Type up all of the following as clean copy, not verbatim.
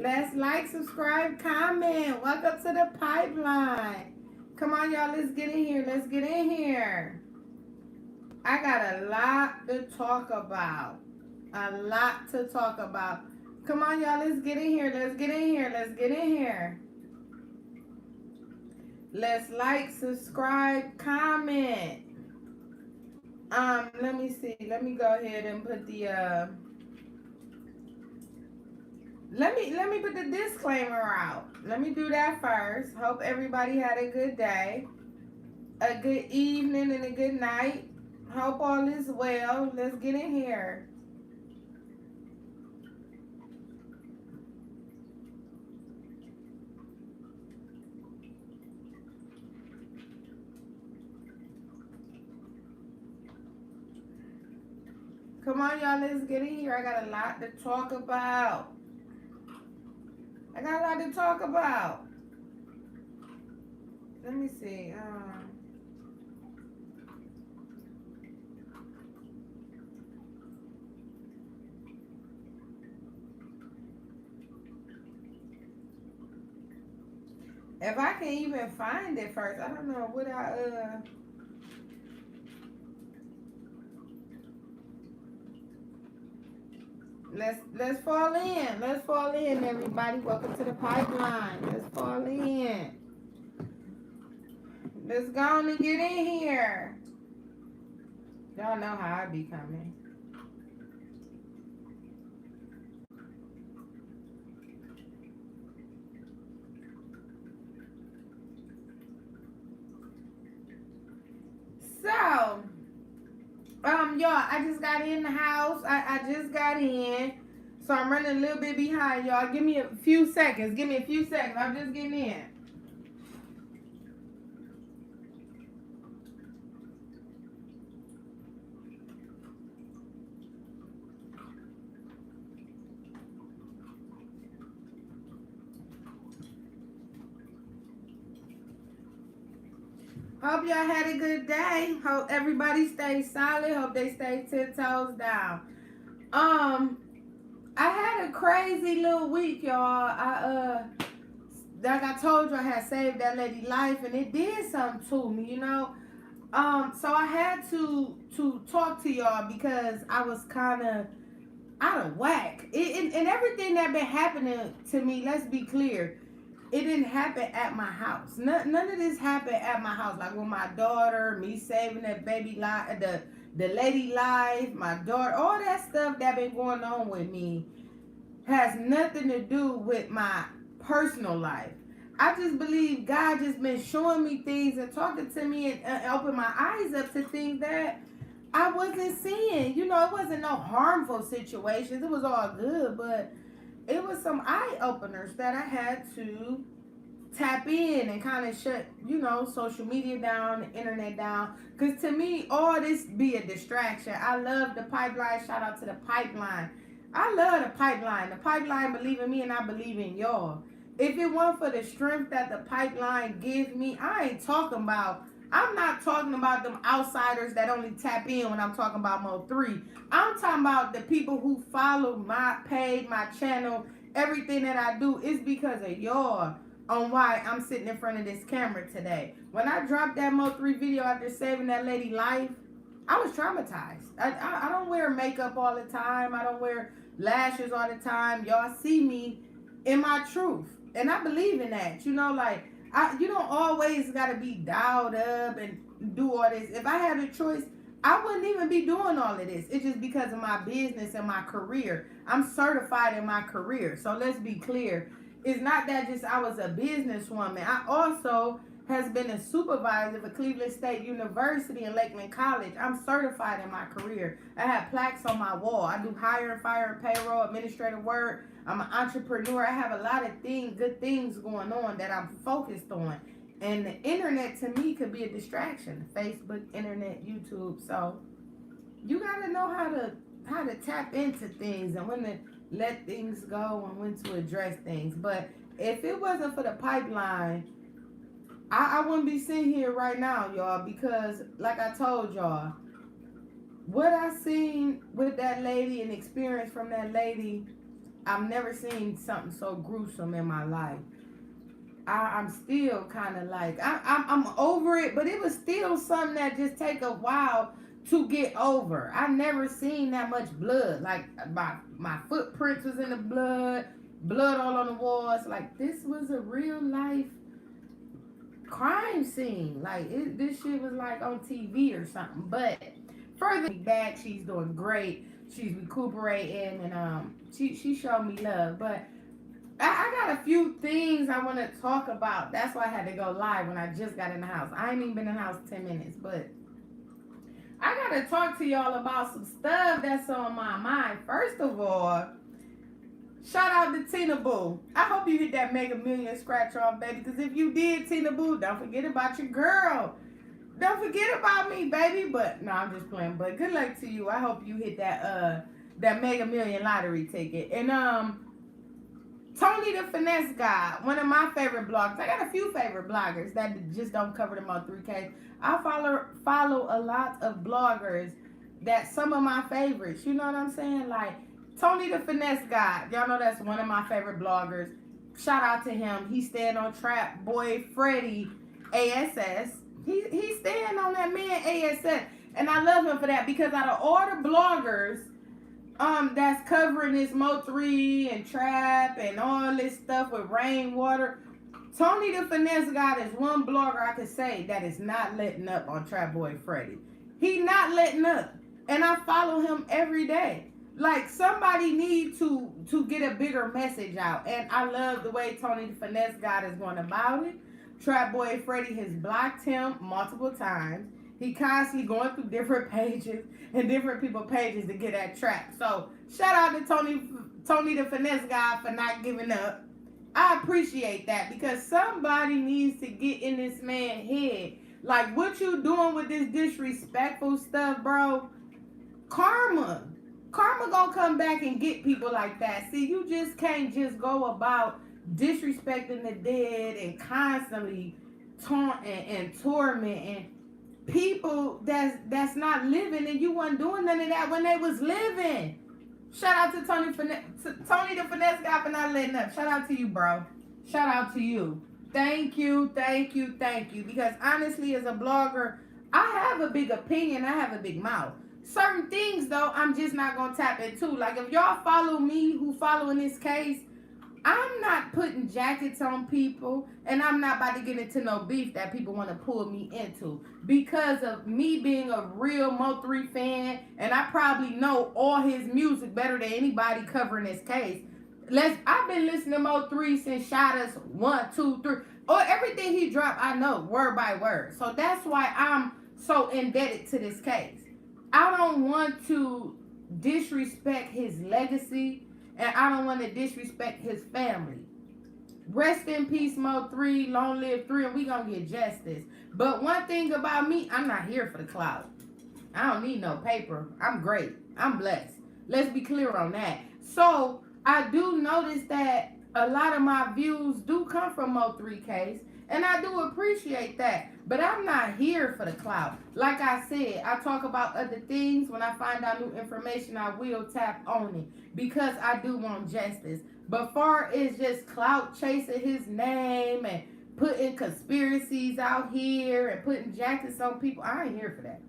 Let's like, subscribe, comment. Welcome to the pipeline. Come on, y'all. Let's get in here. Let's get in here. I got a lot to talk about. A lot to talk about. Come on, y'all. Let's get in here. Let's get in here. Let's get in here. Let's like, subscribe, comment. Let me see. Let me go ahead and put the let me put the disclaimer out. Let me do that first. Hope everybody had a good day, a good evening, and a good night. Hope all is well. Let's get in here. Come on, y'all. Let's get in here. I got a lot to talk about. Let me see. If I can even find it first, I don't know what Let's fall in. Let's fall in, everybody. Welcome to the pipeline. Let's fall in. Let's go on and get in here. Y'all know how I be coming. So, y'all, I just got in the house. I just got in. So I'm running a little bit behind, y'all. Give me a few seconds. I'm just getting in. Hope y'all had a good day. Hope everybody stays solid. Hope they stay 10 toes down. I had a crazy little week, y'all. Like I told you, I had saved that lady life, and it did something to me, you know. So I had to talk to y'all because I was kind of out of whack. And everything that been happening to me, let's be clear, it didn't happen at my house. None of this happened at my house. Like with my daughter, me saving that baby life, the lady life, my daughter, all that stuff that been going on with me has nothing to do with my personal life. I just believe God just been showing me things and talking to me and open my eyes up to things that I wasn't seeing. You know, it wasn't no harmful situations. It was all good, but it was some eye openers that I had to tap in and kind of shut, you know, social media down, the internet down. Because to me, all this be a distraction. I love the pipeline. Shout out to the pipeline. I love the pipeline. The pipeline believe in me and I believe in y'all. If it weren't for the strength that the pipeline gives me, I'm not talking about them outsiders that only tap in when I'm talking about Mo3. I'm talking about the people who follow my page, my channel, everything that I do is because of y'all on why I'm sitting in front of this camera today. When I dropped that Mo3 video after saving that lady life, I was traumatized. I don't wear makeup all the time. I don't wear lashes all the time. Y'all see me in my truth. And I believe in that. You know, like, you don't always got to be dialed up and do all this. If I had a choice, I wouldn't even be doing all of this. It's just because of my business and my career. I'm certified in my career. So let's be clear. It's not that just I was a businesswoman. I also has been a supervisor for Cleveland State University and Lakeland College. I'm certified in my career. I have plaques on my wall. I do hiring, firing, payroll, administrative work. I'm an entrepreneur. I have a lot of good things going on that I'm focused on. And the internet to me could be a distraction. Facebook, internet, YouTube. So you gotta know how to tap into things and when to let things go and when to address things. But if it wasn't for the pipeline, I wouldn't be sitting here right now, y'all, because like I told y'all, what I seen with that lady and experience from that lady I've never seen something so gruesome in my life. I'm still kind of like I'm over it, but it was still something that just take a while to get over. I never seen that much blood. Like my footprints was in the blood all on the walls. Like this was a real life crime scene. Like this shit was like on TV or something. But further back, she's doing great. She's recuperating, and she showed me love. But I got a few things I want to talk about. That's why I had to go live when I just got in the house. I ain't even been in the house 10 minutes, but I got to talk to y'all about some stuff that's on my mind. First of all, shout out to Tina Boo. I hope you hit that Mega Million scratch off, baby, because if you did, Tina Boo, don't forget about your girl. Don't forget about me, baby. But no, I'm just playing. But good luck to you. I hope you hit that Mega Million lottery ticket. And Tony the Finesse Guy, one of my favorite bloggers. I got a few favorite bloggers that just don't cover them on 3K. I follow a lot of bloggers that some of my favorites. You know what I'm saying? Like Tony the Finesse Guy. Y'all know that's one of my favorite bloggers. Shout out to him. He's staying on Trap Boy Freddy ASS. He's staying on that man ASS. And I love him for that because out of all the bloggers that's covering this Mo3 and Trap and all this stuff with rainwater, Tony the Finesse Guy is one blogger I could say that is not letting up on Trap Boy Freddy. He not letting up. And I follow him every day. Like somebody need to get a bigger message out. And I love the way Tony the Finesse Guy is going about it. Trap Boy Freddy has blocked him multiple times. He constantly going through different pages and different people's pages to get at Trap. So shout out to Tony the Finesse Guy for not giving up. I appreciate that because somebody needs to get in this man's head. Like what you doing with this disrespectful stuff, bro? Karma gonna come back and get people like that. See, you just can't just go about disrespecting the dead and constantly taunting and tormenting people that's not living, and you wasn't doing none of that when they was living. Shout out to Tony the Finesse Guy for not letting up. Shout out to you, bro. Shout out to you. Thank you. Because honestly, as a blogger, I have a big opinion. I have a big mouth. Certain things, though, I'm just not going to tap into. Like, if y'all follow me, who following this case, I'm not putting jackets on people, and I'm not about to get into no beef that people want to pull me into because of me being a real Mo3 fan, and I probably know all his music better than anybody covering this case. I've been listening to Mo3 since Shot 1, 2, 3. Or everything he dropped, I know word by word. So that's why I'm so indebted to this case. I don't want to disrespect his legacy, and I don't want to disrespect his family. Rest in peace, Mo3, long live 3, and we gonna get justice. But one thing about me, I'm not here for the clout. I don't need no paper. I'm great. I'm blessed. Let's be clear on that. So I do notice that a lot of my views do come from Mo3 case, and I do appreciate that. But I'm not here for the clout. Like I said, I talk about other things. When I find out new information, I will tap on it because I do want justice. But far as just clout chasing his name and putting conspiracies out here and putting jackets on people, I ain't here for that.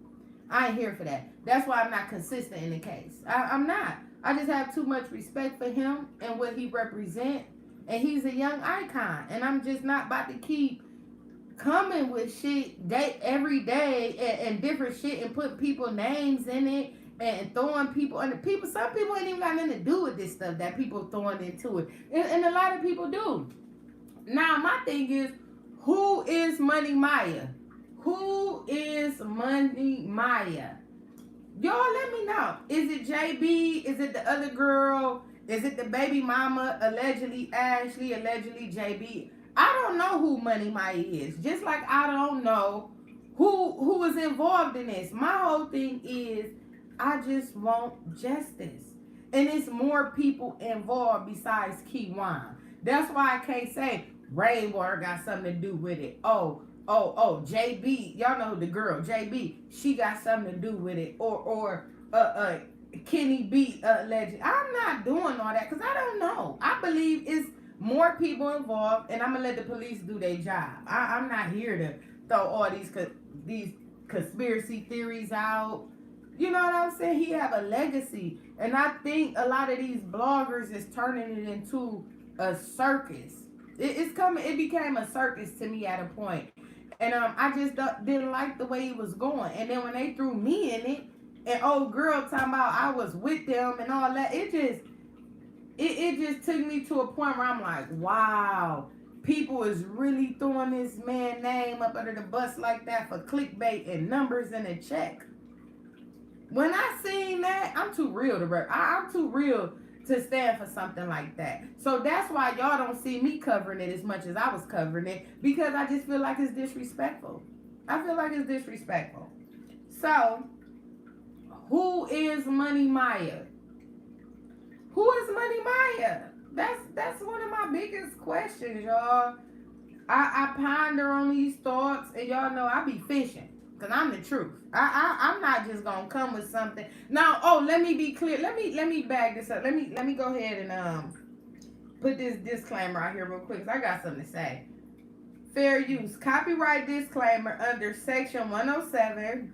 I ain't here for that. That's why I'm not consistent in the case. I'm not. I just have too much respect for him and what he represents. And he's a young icon. And I'm just not about to keep coming with shit every day and different shit and put people names in it and throwing people under people. Some people ain't even got nothing to do with this stuff that people throwing into it. And a lot of people do. Now, my thing is, who is Money Maya? Who is Money Maya? Y'all let me know. Is it JB? Is it the other girl? Is it the baby mama? Allegedly Ashley, allegedly JB. I don't know who Money Maya is. Just like I don't know who is involved in this. My whole thing is I just want justice. And it's more people involved besides Kewon. That's why I can't say Rainwater got something to do with it. Oh, JB. Y'all know the girl, JB. She got something to do with it. Or Kenny beat legend. I'm not doing all that because I don't know. I believe it's more people involved, and I'm gonna let the police do their job. I'm not here to throw all these conspiracy theories out. You know what I'm saying? He have a legacy, and I think a lot of these bloggers is turning it into a circus. It's coming. It became a circus to me at a point, and I just didn't like the way it was going. And then when they threw me in it, and old girl talking about I was with them and all that, it just took me to a point where I'm like, wow, people is really throwing this man's name up under the bus like that for clickbait and numbers and a check. When I seen that, I'm too real to work. I'm too real to stand for something like that. So that's why y'all don't see me covering it as much as I was covering it, because I just feel like it's disrespectful. I feel like it's disrespectful. So, who is Money Maya? Who is Money Maya? That's one of my biggest questions, y'all. I ponder on these thoughts, and y'all know I be fishing, cause I'm the truth. I'm not just gonna come with something. Now, let me be clear. Let me bag this up. Let me go ahead and put this disclaimer out here real quick, cause I got something to say. Fair use. Copyright disclaimer under Section 107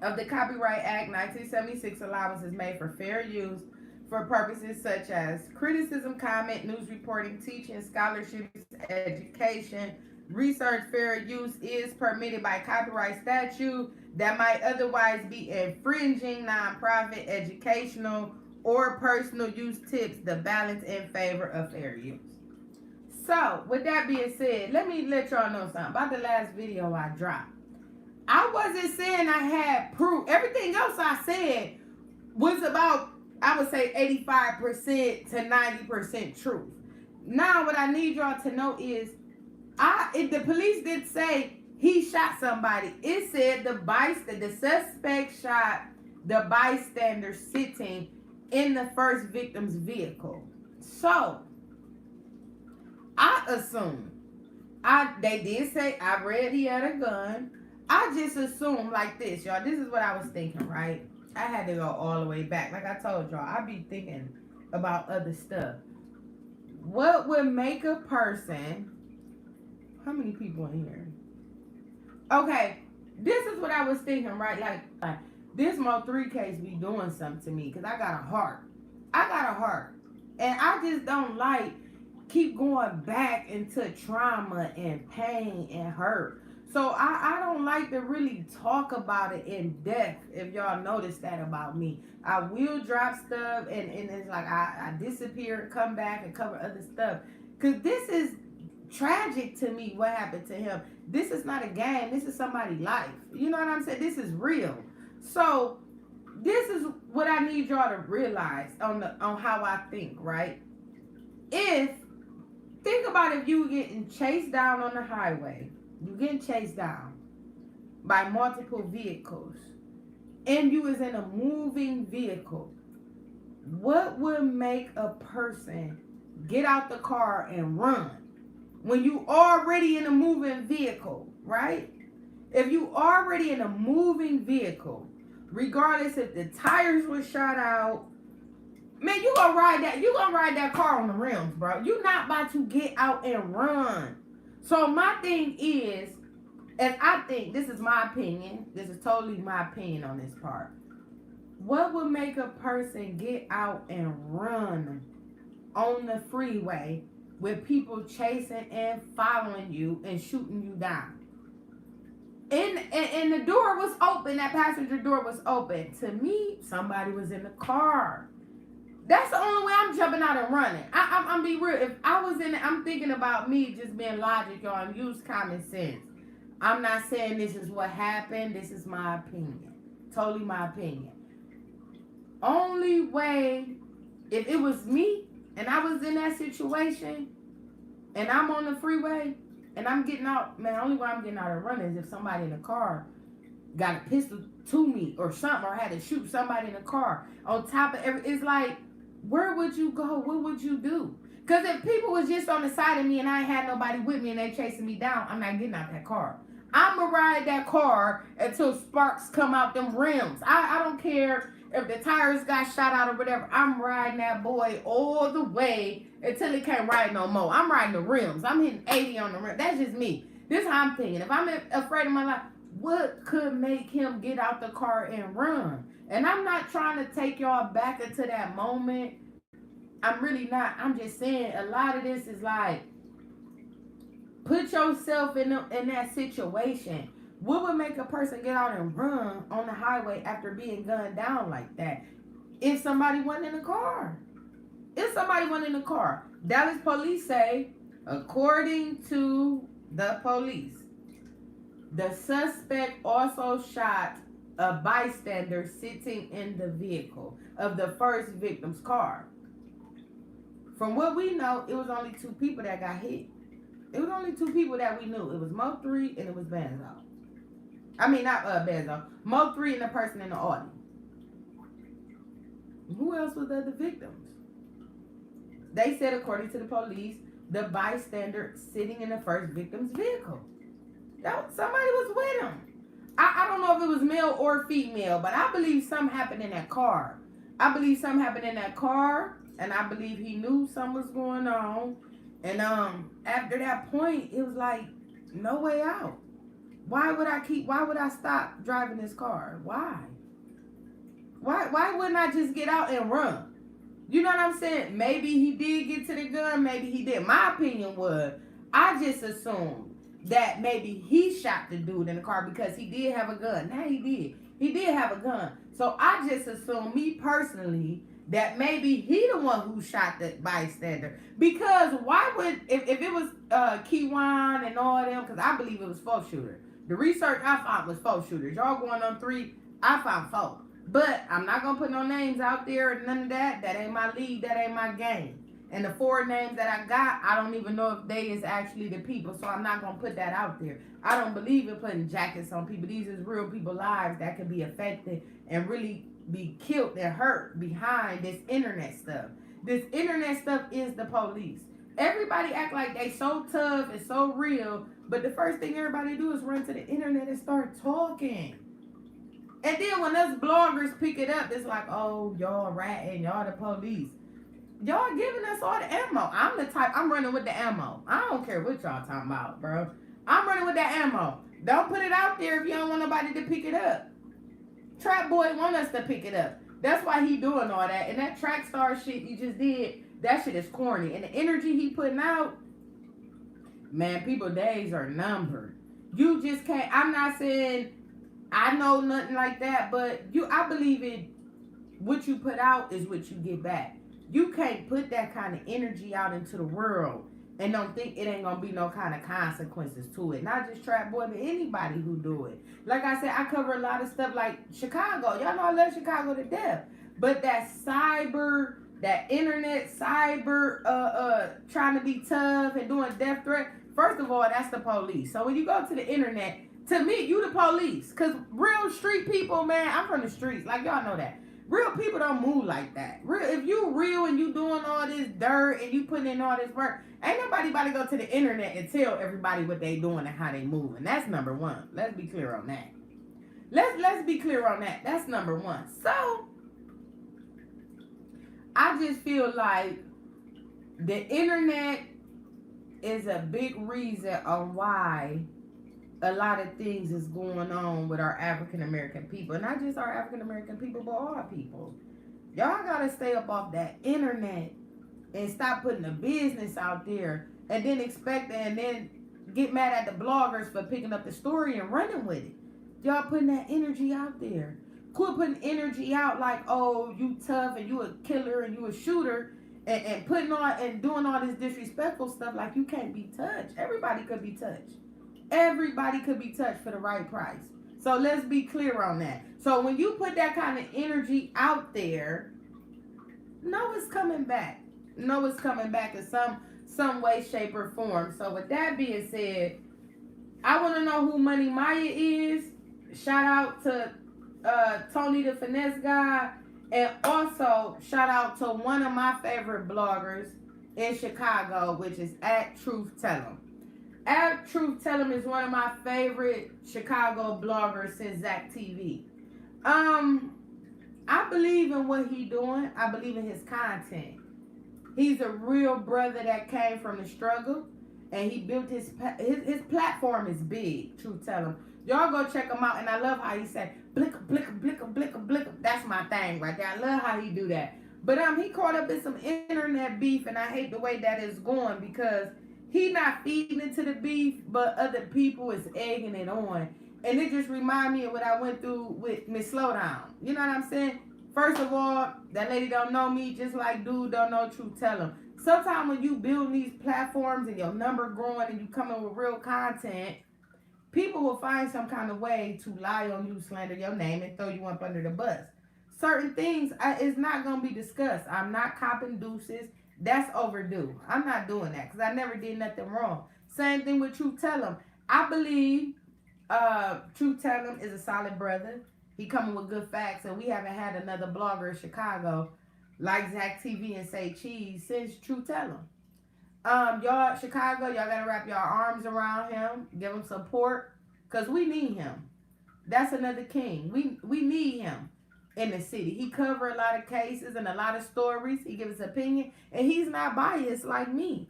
of the Copyright Act 1976. Allowance is made for fair use for purposes such as criticism, comment, news reporting, teaching, scholarship, education, research. Fair use is permitted by copyright statute that might otherwise be infringing nonprofit, educational, or personal use tips the balance in favor of fair use. So, with that being said, let me let y'all know something about the last video I dropped. I wasn't saying I had proof. Everything else I said was about, I would say, 85% to 90% truth. Now, what I need y'all to know is, the police did say he shot somebody. It said the suspect shot the bystander sitting in the first victim's vehicle. So, I assume, they did say, I read he had a gun. I just assumed like this, y'all. This is what I was thinking, right? I had to go all the way back. Like I told y'all, I be thinking about other stuff. What would make a person... How many people in here? Okay, this is what I was thinking, right? Like this Mo3 case be doing something to me, because I got a heart. And I just don't like keep going back into trauma and pain and hurt. So I don't like to really talk about it in depth, if y'all notice that about me. I will drop stuff and it's like I disappear and come back and cover other stuff. Because this is tragic to me, what happened to him. This is not a game. This is somebody's life. You know what I'm saying? This is real. So this is what I need y'all to realize on how I think, right? Think about if you getting chased down on the highway. You getting chased down by multiple vehicles, and you is in a moving vehicle. What would make a person get out the car and run when you already in a moving vehicle, right? If you already in a moving vehicle, regardless if the tires were shot out, man, you gonna ride that car on the rims, bro. You not about to get out and run. So my thing is, and I think, this is my opinion, this is totally my opinion on this part. What would make a person get out and run on the freeway with people chasing and following you and shooting you down? And the door was open, that passenger door was open. To me, somebody was in the car. That's the only way I'm jumping out and running. I'm be real. If I was in it, I'm thinking about me just being logic, y'all, and use common sense. I'm not saying this is what happened. This is my opinion. Totally my opinion. Only way, if it was me and I was in that situation and I'm on the freeway and I'm getting out, man, only way I'm getting out and running is if somebody in the car got a pistol to me or something, or had to shoot somebody in the car. On top of it's like, where would you go? What would you do? Because if people was just on the side of me and I ain't had nobody with me and they chasing me down, I'm not getting out that car. I'm going to ride that car until sparks come out them rims. I don't care if the tires got shot out or whatever, I'm riding that boy all the way until he can't ride no more. I'm riding the rims. I'm hitting 80 on the rim. That's just me. This is how I'm thinking. If I'm afraid of my life, what could make him get out the car and run? And I'm not trying to take y'all back into that moment. I'm really not. I'm just saying a lot of this is like, put yourself in that situation. What would make a person get out and run on the highway after being gunned down like that? If somebody wasn't in the car. Dallas police say, according to the police, the suspect also shot a bystander sitting in the vehicle of the first victim's car. From what we know, it was only 2 people that got hit. It was only 2 people that we knew. It was Mo3 and it was Benzo. I mean, not Benzo. Mo3 and the person in the Audi. Who else was the other victims? They said, according to the police, the bystander sitting in the first victim's vehicle. Somebody was with him. I don't know if it was male or female, but I believe something happened in that car. And I believe he knew something was going on. And after that point, it was like, no way out. Why would I stop driving this car? Why wouldn't I just get out and run? You know what I'm saying? Maybe he did get to the gun, maybe he didn't. My opinion was, I just assumed that maybe he shot the dude in the car because he did have a gun. Now he did have a gun. So I just assumed, me personally, that maybe he the one who shot the bystander. Because why would, if it was Kewon and all them, because I believe it was 4 shooter. The research I found was 4 shooters. Y'all going on 3, I found 4. But I'm not going to put no names out there and none of that. That ain't my league, that ain't my game. And the 4 names that I got, I don't even know if they is actually the people. So I'm not going to put that out there. I don't believe in putting jackets on people. These is real people's lives that could be affected and really be killed and hurt behind this internet stuff. This internet stuff is the police. Everybody act like they so tough and so real, but the first thing everybody do is run to the internet and start talking. And then when us bloggers pick it up, it's like, oh, y'all ratting, y'all the police. Y'all giving us all the ammo. I'm running with the ammo. I don't care what y'all talking about, bro. I'm running with that ammo. Don't put it out there if you don't want nobody to pick it up. Trap Boy want us to pick it up. That's why he doing all that. And that track star shit you just did, that shit is corny. And the energy he putting out, man, people days are numbered. You just can't. I'm not saying I know nothing like that, but I believe in what you put out is what you get back. You can't put that kind of energy out into the world and don't think it ain't gonna be no kind of consequences to it. Not just Trap Boy, but anybody who do it. Like I said, I cover a lot of stuff like Chicago. Y'all know I love Chicago to death. But that cyber, that internet cyber, trying to be tough and doing death threat. First of all, that's the police. So when you go to the internet, to me, you the police. Cause real street people, man, I'm from the streets. Like y'all know that. Real people don't move like that. If you real and you doing all this dirt and you putting in all this work, ain't nobody about to go to the internet and tell everybody what they doing and how they moving. That's number one. Let's be clear on that. Let's be clear on that. That's number one. So I just feel like the internet is a big reason on why a lot of things is going on with our African American people. Not just our African American people, but all people. Y'all gotta stay up off that internet and stop putting the business out there and then and then get mad at the bloggers for picking up the story and running with it. Y'all putting that energy out there. Quit putting energy out like, oh, you tough and you a killer and you a shooter and putting on and doing all this disrespectful stuff like you can't be touched. Everybody could be touched. Everybody could be touched for the right price. So let's be clear on that. So when you put that kind of energy out there, know it's coming back. Know it's coming back in some way, shape, or form. So with that being said, I want to know who Money Maya is. Shout out to Tony the Finesse Guy. And also shout out to one of my favorite bloggers in Chicago, which is at Truth Tell'em. At Truth Tell'em is one of my favorite Chicago bloggers since Zach TV. I believe in what he doing. I believe in his content. He's a real brother that came from the struggle, and he built his platform is big. Truth tell him, y'all go check him out. And I love how he said blicker, blicker, blicker, blicker, blicker. That's my thing right there. I love how he do that. But he caught up in some internet beef, and I hate the way that is going because he not feeding into the beef, but other people is egging it on. And it just remind me of what I went through with Miss Slowdown. You know what I'm saying? First of all, that lady don't know me, just like dude don't know Truth Tell him. Sometimes when you build these platforms and your number growing and you coming with real content, people will find some kind of way to lie on you, slander your name, and throw you up under the bus. Certain things is not going to be discussed. I'm not copping deuces. That's overdue. I'm not doing that because I never did nothing wrong. Same thing with Truth Tell him. I believe Truth Tell him is a solid brother. He coming with good facts, and we haven't had another blogger in Chicago like Zach TV and Say Cheese since Truth Tell him. Y'all, Chicago, y'all gotta wrap your arms around him, give him support, cause we need him. That's another king. We need him in the city. He cover a lot of cases and a lot of stories. He gives his opinion, and he's not biased like me.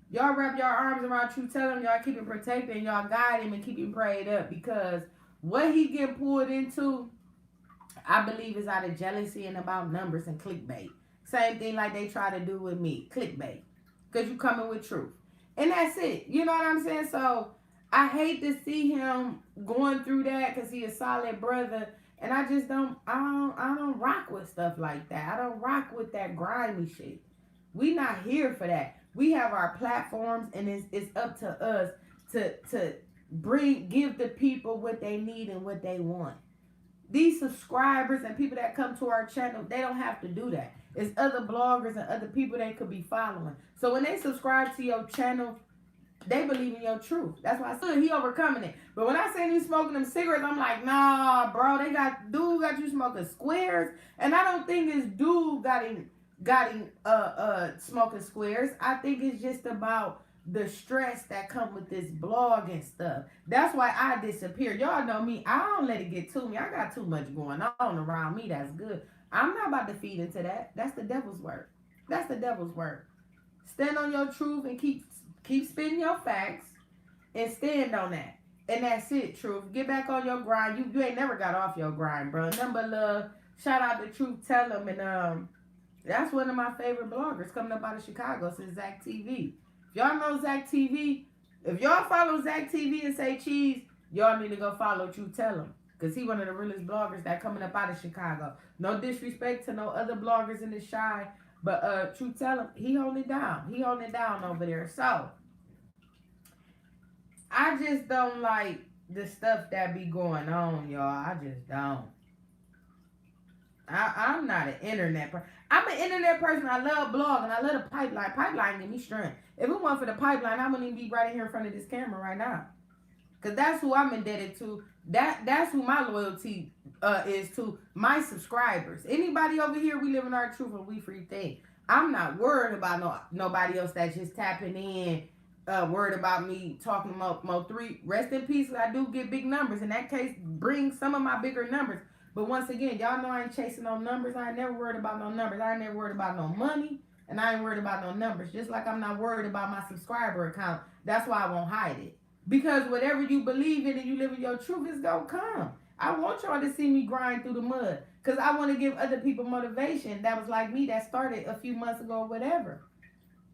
Y'all wrap your arms around Truth Tell him. Y'all keep him protected, and y'all guide him and keep him prayed up because what he get pulled into, I believe, is out of jealousy and about numbers and clickbait. Same thing like they try to do with me, clickbait. Because you coming with truth. And that's it. You know what I'm saying? So, I hate to see him going through that because he a solid brother. And I just don't rock with stuff like that. I don't rock with that grimy shit. We not here for that. We have our platforms, and it's up to us to give the people what they need and what they want. These subscribers and people that come to our channel, they don't have to do that. It's other bloggers and other people they could be following. So when they subscribe to your channel, they believe in your truth. That's why I said he overcoming it. But when I say you smoking them cigarettes, I'm like, nah, bro. Dude got you smoking squares, and I don't think this dude got him smoking squares. I think it's just about the stress that come with this blog and stuff. That's why I disappear. Y'all know me. I don't let it get to me. I got too much going on around me. That's good. I'm not about to feed into that. That's the devil's work. That's the devil's work. Stand on your truth and keep spitting your facts and stand on that. And that's it, Truth. Get back on your grind. You ain't never got off your grind, bro. Number love. Shout out to Truth Tell him. And that's one of my favorite bloggers coming up out of Chicago since Zach TV. If y'all know Zach TV, if y'all follow Zach TV and Say Cheese, y'all need to go follow Truth Tell him. Because he one of the realest bloggers that coming up out of Chicago. No disrespect to no other bloggers in the Shy. But Truth Tell him, he holding it down. He holding it down over there. So, I just don't like the stuff that be going on, y'all. I just don't. I'm not an internet person. I'm an internet person. I love blogging. I love the pipeline. Pipeline give me strength. If it weren't for the pipeline, I wouldn't even be right here in front of this camera right now. Because that's who I'm indebted to. That's who my loyalty is to. My subscribers. Anybody over here, we live in our truth and we free thing. I'm not worried about nobody else that's just tapping in. Worried about me talking about Mo3. Rest in peace. I do get big numbers. In that case, bring some of my bigger numbers. But once again, y'all know I ain't chasing no numbers. I ain't never worried about no numbers. I ain't never worried about no money. And I ain't worried about no numbers. Just like I'm not worried about my subscriber account. That's why I won't hide it. Because whatever you believe in and you live in your truth, it's going to come. I want y'all to see me grind through the mud. Because I want to give other people motivation that was like me that started a few months ago or whatever.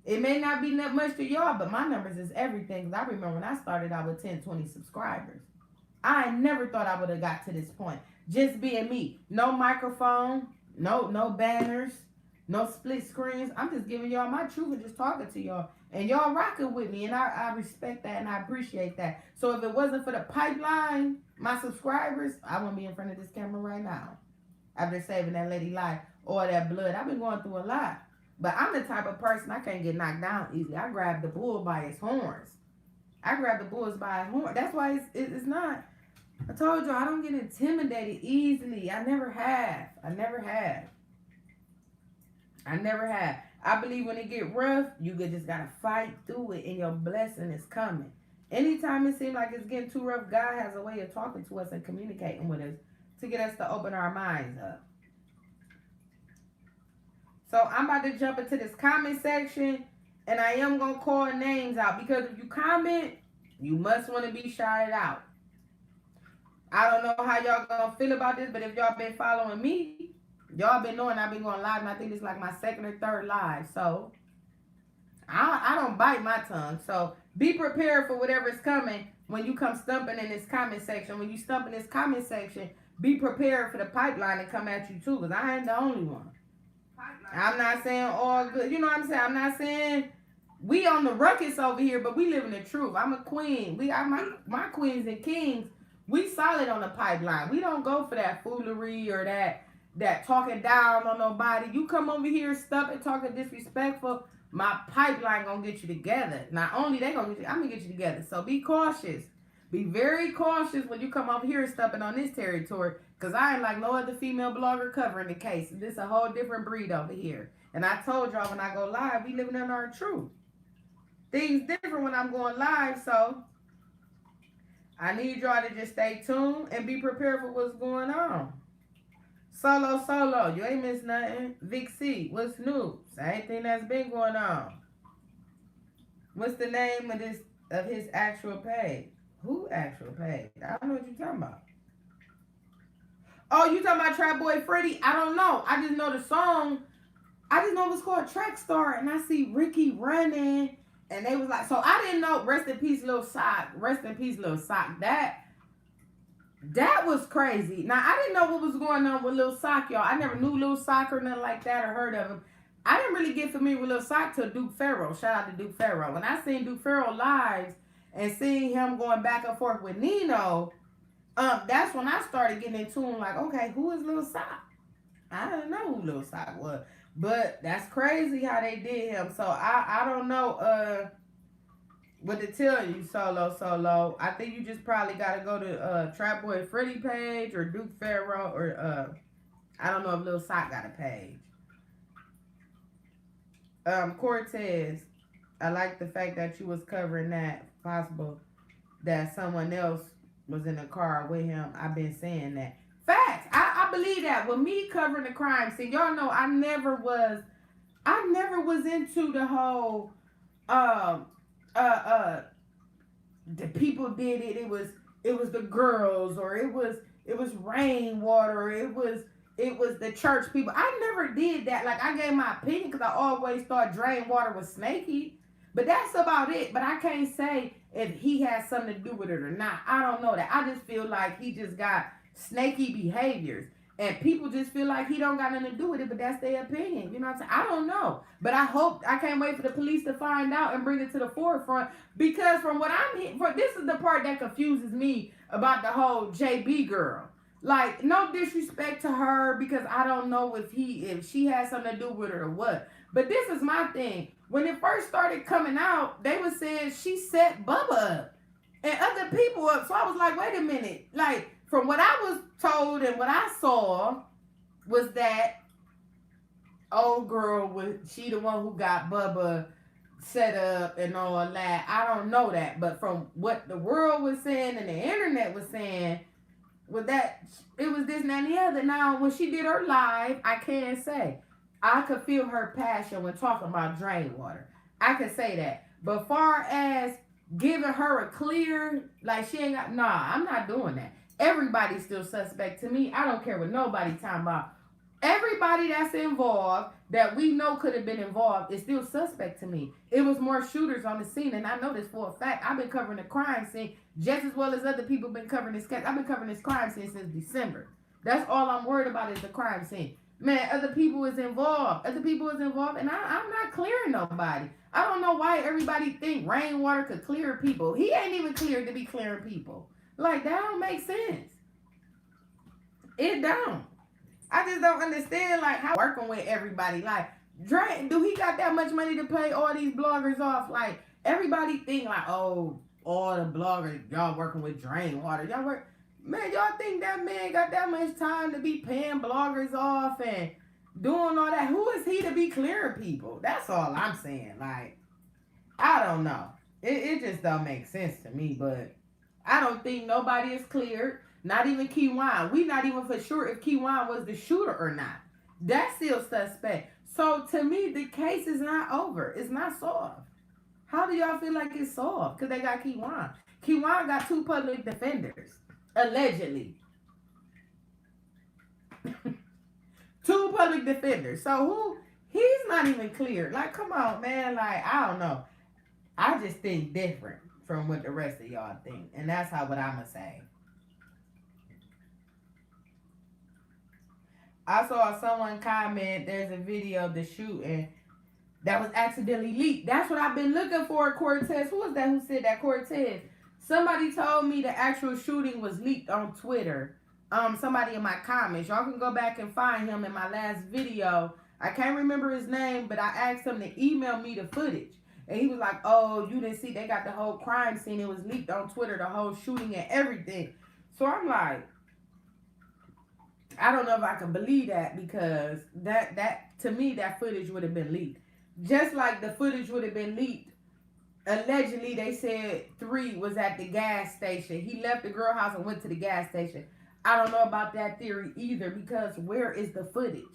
It may not be that much to y'all, but my numbers is everything. Because I remember when I started out with 10, 20 subscribers. I never thought I would have got to this point. Just being me. No microphone. No banners. No split screens. I'm just giving y'all my truth and just talking to y'all. And y'all rocking with me. And I respect that and I appreciate that. So if it wasn't for the pipeline, my subscribers, I wouldn't be in front of this camera right now. After saving that lady life or that blood. I've been going through a lot. But I'm the type of person I can't get knocked down easily. I grab the bull by his horns. I grab the bulls by his horns. That's why it's not. I told you I don't get intimidated easily. I never have. I believe when it get rough, you just gotta fight through it and your blessing is coming. Anytime it seems like it's getting too rough, God has a way of talking to us and communicating with us to get us to open our minds up. So I'm about to jump into this comment section, and I am gonna call names out because if you comment, you must want to be shouted out. I don't know how y'all gonna feel about this, but if y'all been following me, y'all been knowing I've been going live, and I think it's like my second or third live. So I don't bite my tongue. So be prepared for whatever's coming when you come stumping in this comment section. When you stump in this comment section, be prepared for the pipeline to come at you too, because I ain't the only one. I'm not saying all good. You know what I'm saying? I'm not saying we on the ruckus over here, but we live in the truth. I'm a queen. We are my queens and kings. We solid on the pipeline. We don't go for that foolery or that talking down on nobody. You come over here stumping, talking disrespectful, my pipeline gonna get you together. Not only they gonna get you, I'm gonna get you together. So be cautious. Be very cautious when you come over here stumping on this territory. Because I ain't like no other female blogger covering the case. This a whole different breed over here. And I told y'all when I go live, we living in our truth. Things different when I'm going live. So I need y'all to just stay tuned and be prepared for what's going on. Solo, you ain't missed nothing. Vic C, what's new? Same thing that's been going on. What's the name of his actual page? Who actual page? I don't know what you're talking about. Oh, you talking about Trap Boy Freddy? I don't know. I just know the song. I just know it was called Track Star, and I see Ricky running, and they was like, so I didn't know. Rest in peace, Lil Sock. Rest in peace, Lil Sock. That was crazy. Now, I didn't know what was going on with Lil Sock, y'all. I never knew Lil Sock or nothing like that or heard of him. I didn't really get familiar with Lil Sock till Duke Pharaoh. Shout out to Duke Pharaoh. When I seen Duke Pharaoh lives and seeing him going back and forth with Nino, that's when I started getting in tune. Like, okay, who is Lil Sock? I didn't know who Lil Sock was, but that's crazy how they did him. So I don't know what to tell you, Solo. I think you just probably got to go to Trap Boy Freddy page or Duke Pharaoh or I don't know if Lil Sock got a page. Cortez, I like the fact that you was covering that. Possible that someone else was in the car with him. I've been saying that. Facts. I believe that. With me covering the crime scene, y'all know I never was into the whole the people did it. It was the girls, or it was rainwater, or it was the church people. I never did that. Like, I gave my opinion because I always thought drain water was snaky. But that's about it. But I can't say if he has something to do with it or not. I don't know that. I just feel like he just got snaky behaviors. And people just feel like he don't got nothing to do with it, but that's their opinion. You know what I'm saying? I don't know. But I can't wait for the police to find out and bring it to the forefront. Because from what I'm hearing, this is the part that confuses me about the whole JB girl. Like, no disrespect to her, because I don't know if she has something to do with it or what. But this is my thing. When it first started coming out, they were saying she set Bubba up and other people up. So I was like, wait a minute. Like, from what I was told and what I saw was that old girl, she the one who got Bubba set up and all that. I don't know that. But from what the world was saying and the internet was saying, with that, it was this and that and the other. Now, when she did her live, I can't say. I could feel her passion when talking about drain water. I could say that. But far as giving her a clear, like she ain't got, nah, I'm not doing that. Everybody's still suspect to me. I don't care what nobody talking about. Everybody that's involved, that we know could have been involved, is still suspect to me. It was more shooters on the scene, and I know this for a fact. I've been covering the crime scene just as well as other people been covering this case. I've been covering this crime scene since December. That's all I'm worried about is the crime scene. Man, other people is involved. And I'm not clearing nobody. I don't know why everybody think rainwater could clear people. He ain't even cleared to be clearing people. Like, that don't make sense. It don't. I just don't understand, like, how working with everybody. Like, do he got that much money to pay all these bloggers off? Like, everybody think, like, oh, all the bloggers, y'all working with drain water. Man, y'all think that man got that much time to be paying bloggers off and doing all that? Who is he to be clearing people? That's all I'm saying. Like, I don't know. It just don't make sense to me, but I don't think nobody is cleared. Not even Kewon. We not even for sure if Kewon was the shooter or not. That's still suspect. So to me, the case is not over. It's not solved. How do y'all feel like it's solved? Because they got Kewon. Kewon got 2 public defenders, allegedly. 2 public defenders. So who? He's not even clear. Like, come on, man. Like, I don't know. I just think different from what the rest of y'all think, and that's what I'ma say. I saw someone comment. There's a video of the shooting that was accidentally leaked. That's what I've been looking for, Cortez. Who was that who said that, Cortez? Somebody told me the actual shooting was leaked on Twitter. Somebody in my comments. Y'all can go back and find him in my last video. I can't remember his name, but I asked him to email me the footage. And he was like, oh, you didn't see, they got the whole crime scene. It was leaked on Twitter, the whole shooting and everything. So I'm like, I don't know if I can believe that, because that to me, that footage would have been leaked. Just like the footage would have been leaked. Allegedly, they said 3 was at the gas station. He left the girl house and went to the gas station. I don't know about that theory either, because where is the footage?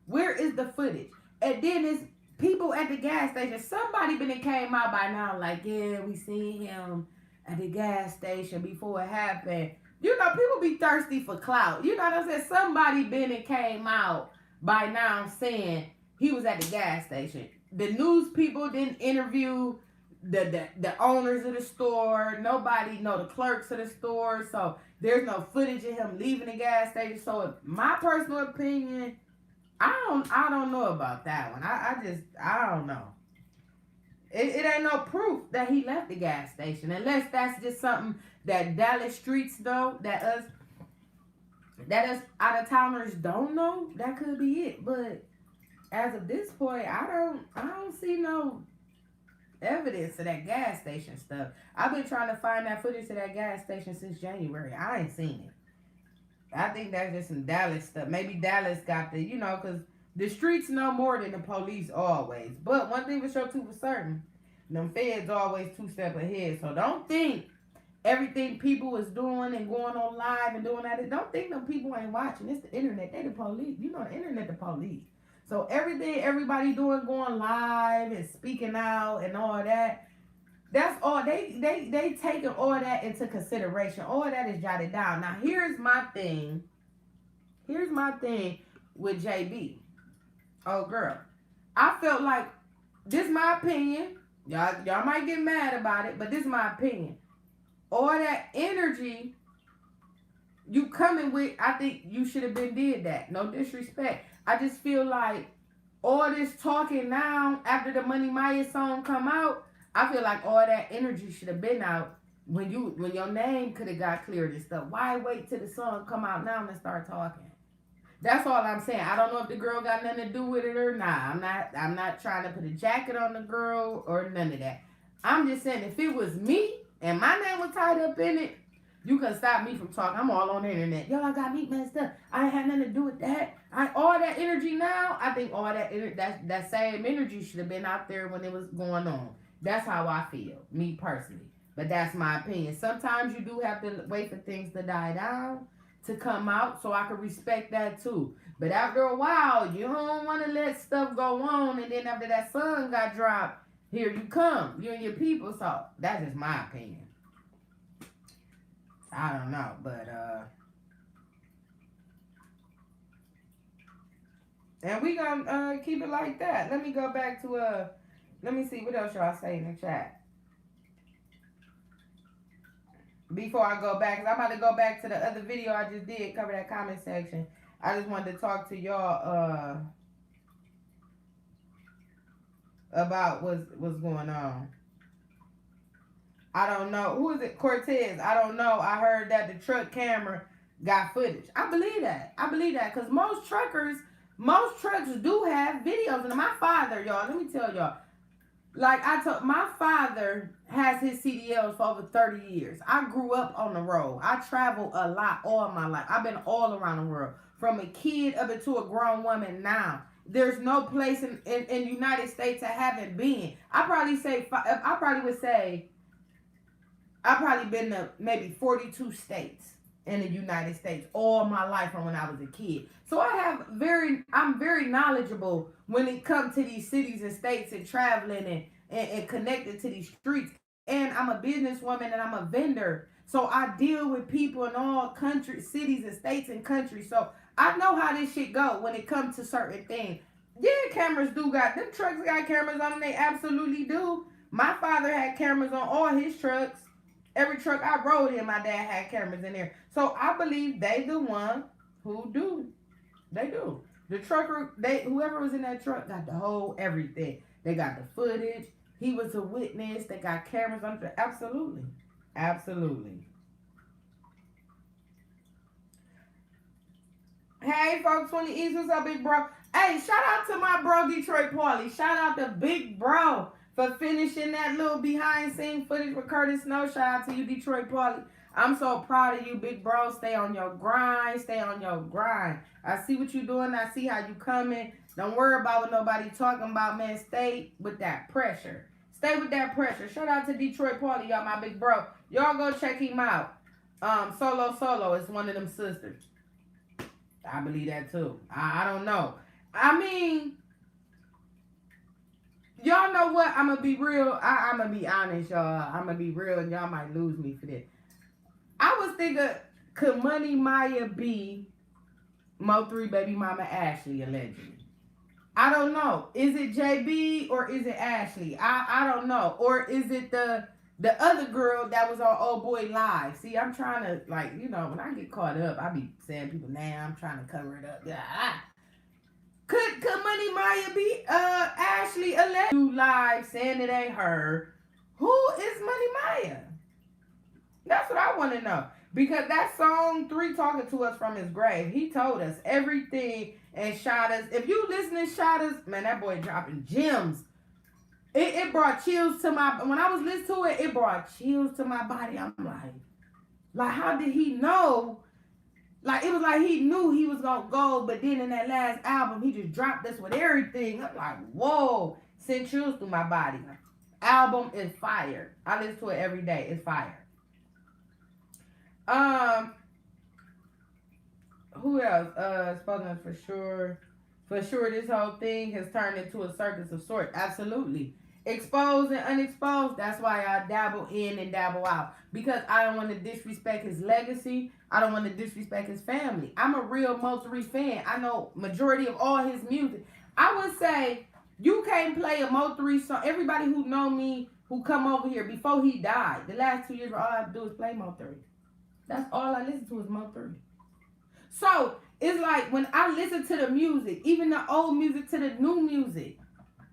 Where is the footage? And then it's people at the gas station. Somebody been and came out by now like, yeah, we seen him at the gas station before it happened. You know, people be thirsty for clout. You know what I'm saying? Somebody been and came out by now saying he was at the gas station. The news people didn't interview the owners of the store. Nobody know the clerks of the store. So there's no footage of him leaving the gas station. So my personal opinion, I don't know about that one. I don't know. It ain't no proof that he left the gas station, unless that's just something that Dallas streets know, that us out of towners don't know. That could be it. But as of this point, I don't see no evidence of that gas station stuff. I've been trying to find that footage of that gas station since January. I ain't seen it. I think that's just some Dallas stuff. Maybe Dallas got the, because the streets know more than the police always. But one thing for sure, too, for certain, them feds always 2 steps ahead. So don't think everything people is doing and going on live and doing that. Don't think them people ain't watching. It's the internet. They the police. You know, the internet the police. So everything everybody doing, going live and speaking out and all that, that's all. They taking all that into consideration. All that is jotted down. Now, here's my thing. Here's my thing with JB. Oh, girl. I felt like, this is my opinion. Y'all might get mad about it, but this is my opinion. All that energy you coming with, I think you should have been did that. No disrespect. I just feel like all this talking now, after the Money Maya song come out, I feel like all that energy should have been out when your name could have got cleared and stuff. Why wait till the song come out now and start talking? That's all I'm saying. I don't know if the girl got nothing to do with it or not. I'm not trying to put a jacket on the girl or none of that. I'm just saying, if it was me and my name was tied up in it, you can stop me from talking. I'm all on the internet. Yo, I got me messed up. I ain't had nothing to do with that. All that energy now, I think all that same energy should have been out there when it was going on. That's how I feel, me personally. But that's my opinion. Sometimes you do have to wait for things to die down to come out, so I can respect that too. But after a while, you don't want to let stuff go on, and then after that song got dropped, here you come, you and your people. So that's just my opinion. I don't know, but and we gonna keep it like that. Let me go back to let me see what else y'all say in the chat before I go back, because I'm about to go back to the other video I just did, cover that comment section. I just wanted to talk to y'all about what's going on. I don't know. Who is it? Cortez. I don't know. I heard that the truck camera got footage. I believe that. I believe that, because most trucks do have videos. And my father, y'all, let me tell y'all, like I told, my father has his CDLs for over 30 years. I grew up on the road. I travel a lot all my life. I've been all around the world, from a kid up into a grown woman now. There's no place in the United States I haven't been. I probably would say I've probably been to maybe 42 states in the United States all my life from when I was a kid. So I'm very knowledgeable when it comes to these cities and states and traveling and connected to these streets. And I'm a businesswoman and I'm a vendor. So I deal with people in all countries, cities and states and countries. So I know how this shit go when it comes to certain things. Yeah, cameras do got them trucks got cameras on them. They absolutely do. My father had cameras on all his trucks. Every truck I rode in, my dad had cameras in there. So I believe they the one who do. They do. The trucker, whoever was in that truck got the whole everything. They got the footage. He was a witness. They got cameras on there. Absolutely. Absolutely. Hey, folks, 20 East, what's up, big bro? Hey, shout out to my bro, Detroit Paulie. Shout out to Big Bro for finishing that little behind scene footage with Curtis Snow. Shout out to you, Detroit Paulie. I'm so proud of you, big bro. Stay on your grind. Stay on your grind. I see what you doing. I see how you coming. Don't worry about what nobody talking about, man. Stay with that pressure. Stay with that pressure. Shout out to Detroit Paulie, y'all, my big bro. Y'all go check him out. Solo is one of them sisters. I believe that too. I don't know. I mean, y'all know what? I'm gonna be real. I'm gonna be honest, y'all. I'm gonna be real, and y'all might lose me for this. I was thinking, could Money Maya be Mo3 baby mama Ashley allegedly? I don't know. Is it JB or is it Ashley? I don't know. Or is it the other girl that was on Old Boy Live? See, I'm trying to, like, you know, when I get caught up, I be saying people, nah, I'm trying to cover it up. Yeah. Could Money Maya be Ashley allegedly live saying it ain't her? Who is Money Maya? That's what I want to know. Because that song 3 talking to us from his grave, he told us everything and shot us. If you listen to Shot Us, man, that boy dropping gems. It brought chills to my, when I was listening to it, it brought chills to my body. I'm like, how did he know? Like, it was like he knew he was going to go, but then in that last album, he just dropped us with everything. I'm like, whoa, sent chills through my body. Album is fire. I listen to it every day. It's fire. Who else? Spoken for sure. For sure, this whole thing has turned into a circus of sorts. Absolutely. Exposed and unexposed. That's why I dabble in and dabble out. Because I don't want to disrespect his legacy. I don't want to disrespect his family. I'm a real Mo3 fan. I know majority of all his music. I would say you can't play a Mo3 song. Everybody who know me, who come over here before he died, the last 2 years, all I do is play Mo3. That's all I listen to is Mo3. So, it's like when I listen to the music, even the old music to the new music,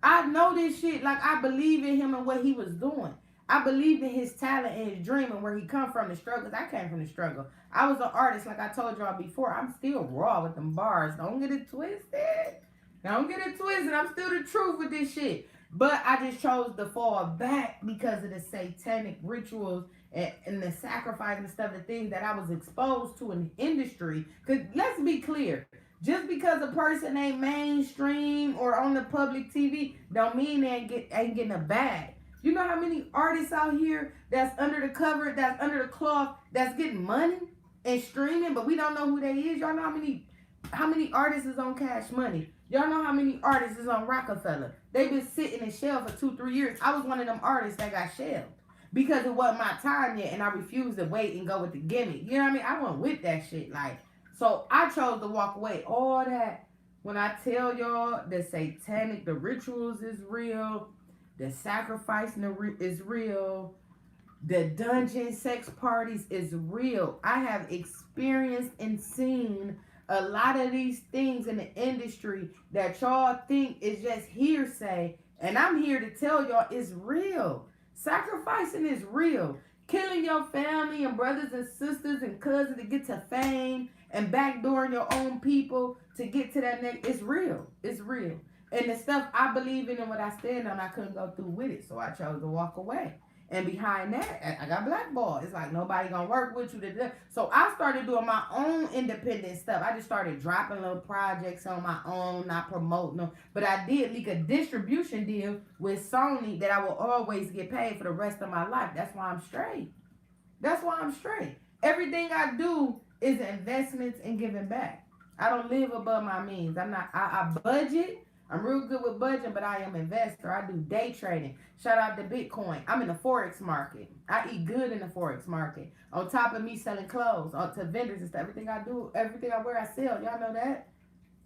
I know this shit, like I believe in him and what he was doing. I believe in his talent and his dream and where he come from, the struggles. I came from the struggle. I was an artist, like I told y'all before. I'm still raw with them bars. Don't get it twisted. Don't get it twisted. I'm still the truth with this shit. But I just chose to fall back because of the satanic rituals and the sacrifice and stuff, the things that I was exposed to in the industry. Because let's be clear, just because a person ain't mainstream or on the public TV, don't mean they ain't getting a bag. You know how many artists out here that's under the cover, that's under the cloth, that's getting money and streaming, but we don't know who they is? Y'all know how many artists is on Cash Money? Y'all know how many artists is on Rockefeller? They've been sitting in shell for 2-3 years. I was one of them artists that got shelled because it wasn't my time yet, and I refused to wait and go with the gimmick. You know what I mean? I went with that shit. Like, so I chose to walk away. All that, when I tell y'all the satanic, the rituals is real, the sacrificing is real, the dungeon sex parties is real. I have experienced and seen a lot of these things in the industry that y'all think is just hearsay. And I'm here to tell y'all it's real. Sacrificing is real. Killing your family and brothers and sisters and cousins to get to fame and backdooring your own people to get to that next. It's real. It's real. And the stuff I believe in and what I stand on, I couldn't go through with it. So I chose to walk away. And behind that, I got blackballed. It's like nobody gonna work with you. So I started doing my own independent stuff. I just started dropping little projects on my own, not promoting them. But I did leak a distribution deal with Sony that I will always get paid for the rest of my life. That's why I'm straight. That's why I'm straight. Everything I do is investments and giving back. I don't live above my means. I budget. I'm real good with budgeting, but I am an investor. I do day trading. Shout out to Bitcoin. I'm in the Forex market. I eat good in the Forex market. On top of me selling clothes to vendors and stuff. Everything I do, everything I wear, I sell. Y'all know that?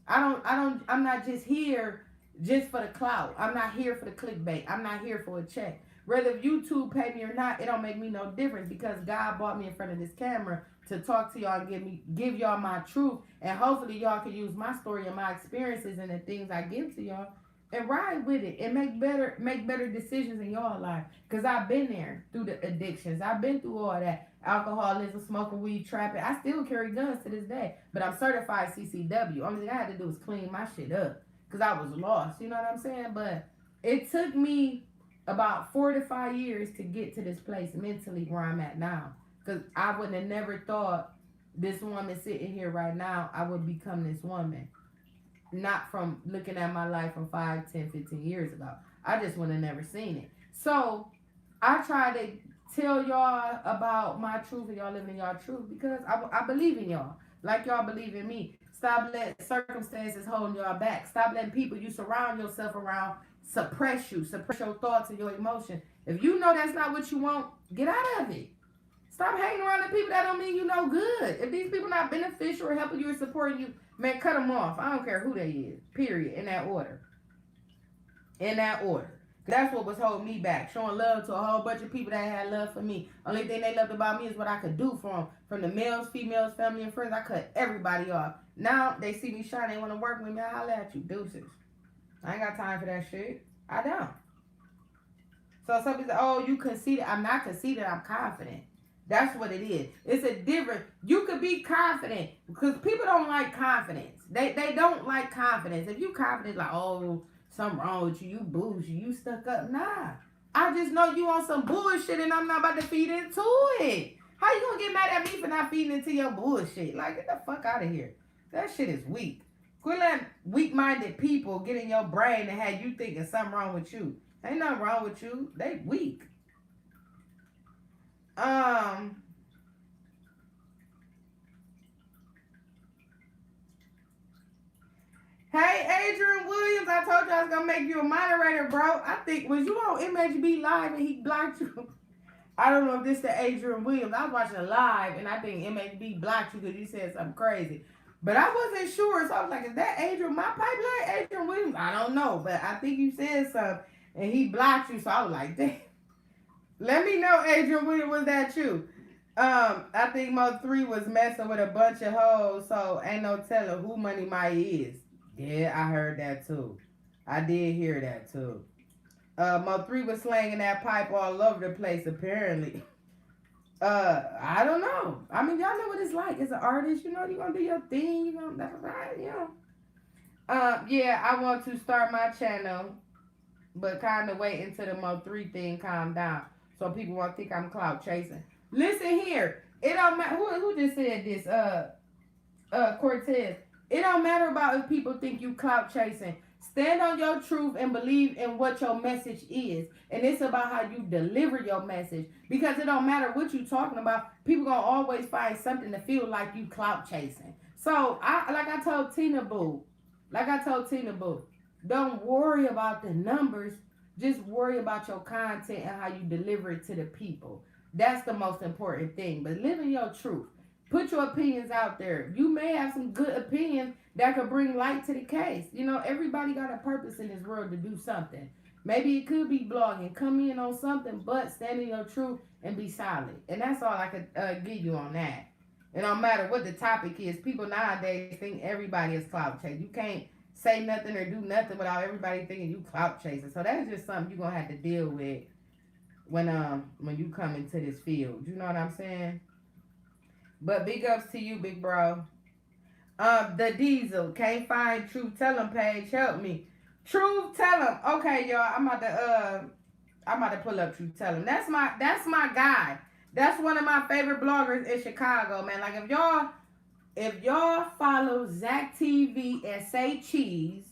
I'm not just here just for the clout. I'm not here for the clickbait. I'm not here for a check. Whether YouTube pay me or not, it don't make me no difference because God brought me in front of this camera to talk to y'all and give y'all my truth. And hopefully y'all can use my story and my experiences and the things I give to y'all and ride with it and make better decisions in y'all life. Because I've been there through the addictions. I've been through all that. Alcoholism, smoking weed, trapping. I still carry guns to this day. But I'm certified CCW. Only thing I had to do was clean my shit up. Because I was lost. You know what I'm saying? But it took me about 4 to 5 years to get to this place mentally where I'm at now. Because I wouldn't have never thought this woman sitting here right now, I would become this woman. Not from looking at my life from 5, 10, 15 years ago. I just would have never seen it. So I try to tell y'all about my truth and y'all living y'all truth because I believe in y'all. Like y'all believe in me. Stop letting circumstances holding y'all back. Stop letting people you surround yourself around suppress your thoughts and your emotions. If you know that's not what you want, get out of it. Stop hanging around the people that don't mean you no good. If these people not beneficial or helping you or supporting you, man, cut them off. I don't care who they is. Period. In that order. In that order. That's what was holding me back. Showing love to a whole bunch of people that had love for me. Only thing they loved about me is what I could do for them. From the males, females, family, and friends, I cut everybody off. Now they see me shine. They want to work with me. I holler at you. Deuces. I ain't got time for that shit. I don't. So some people say, oh, you conceited. I'm not conceited. I'm confident. That's what it is. It's a different. You could be confident because people don't like confidence. They don't like confidence. If you confident, like, oh, something wrong with you, you bougie, you stuck up. Nah. I just know you on some bullshit and I'm not about to feed into it. How you gonna get mad at me for not feeding into your bullshit? Like, get the fuck out of here. That shit is weak. Quit letting weak-minded people get in your brain and have you thinking something wrong with you. Ain't nothing wrong with you. They weak. Hey, Adrian Williams, I told you I was going to make you a moderator, bro. I think, was you on MHB Live and he blocked you? I don't know if this is the Adrian Williams. I was watching a live and I think MHB blocked you because you said something crazy. But I wasn't sure, so I was like, is that Adrian, my pipeline, Adrian Williams? I don't know, but I think you said something and he blocked you, so I was like, damn. Let me know, Adrian Williams, was that you? I think Mo3 was messing with a bunch of hoes, so ain't no telling who Money Mike is. Yeah, I heard that too. I did hear that too. Mo3 was slanging that pipe all over the place, apparently. I don't know. I mean, y'all know what it's like. As an artist, you know, you're going to do your thing. You're going to, that's right, you know. Yeah, I want to start my channel, but kind of wait until the Mo3 thing calm down. So people won't think I'm clout chasing. Listen here. It don't matter. Who just said this? Cortez. It don't matter about if people think you clout chasing. Stand on your truth and believe in what your message is. And it's about how you deliver your message. Because it don't matter what you talking about. People gonna always find something to feel like you clout chasing. So, like I told Tina Boo, don't worry about the numbers. Just worry about your content and how you deliver it to the people. That's the most important thing. But live in your truth. Put your opinions out there. You may have some good opinions that could bring light to the case. You know, everybody got a purpose in this world to do something. Maybe it could be blogging. Come in on something, but stand in your truth and be solid. And that's all I could give you on that. It don't matter what the topic is. People nowadays think everybody is clout chasing. You can't say nothing or do nothing without everybody thinking you clout chasing. So that's just something you're going to have to deal with when you come into this field. You know what I'm saying? But big ups to you, big bro. The Diesel. Can't find Truth Tell 'em page. Help me. Truth Tell 'em. Okay, y'all. I'm about to pull up Truth Tell 'em. That's my guy. That's one of my favorite bloggers in Chicago, man. Like if y'all follow Zach TV and Say Cheese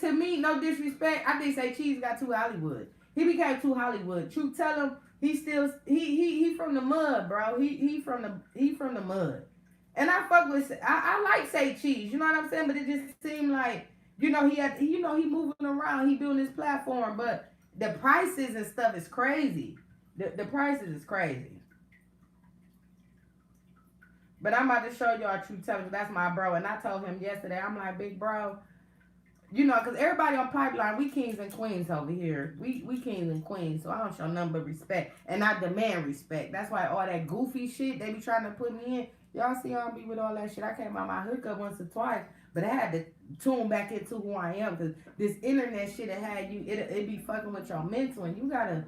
to me, no disrespect. I think Say Cheese got too Hollywood. He became too Hollywood. Truth tell him, he from the mud, bro. He from the mud. And I fuck with I like say cheese, you know what I'm saying? But it just seemed like, he moving around, he doing his platform, but the prices and stuff is crazy. The prices is crazy. But I'm about to show y'all True Telling. That's my bro. And I told him yesterday, I'm like, big bro, because everybody on Pipeline, we kings and queens over here. We kings and queens, so I don't show nothing but respect. And I demand respect. That's why all that goofy shit they be trying to put me in. Y'all see I don't be with all that shit. I came out my hookup once or twice, but I had to tune back into who I am, because this internet shit that had you, it be fucking with your mental, and you gotta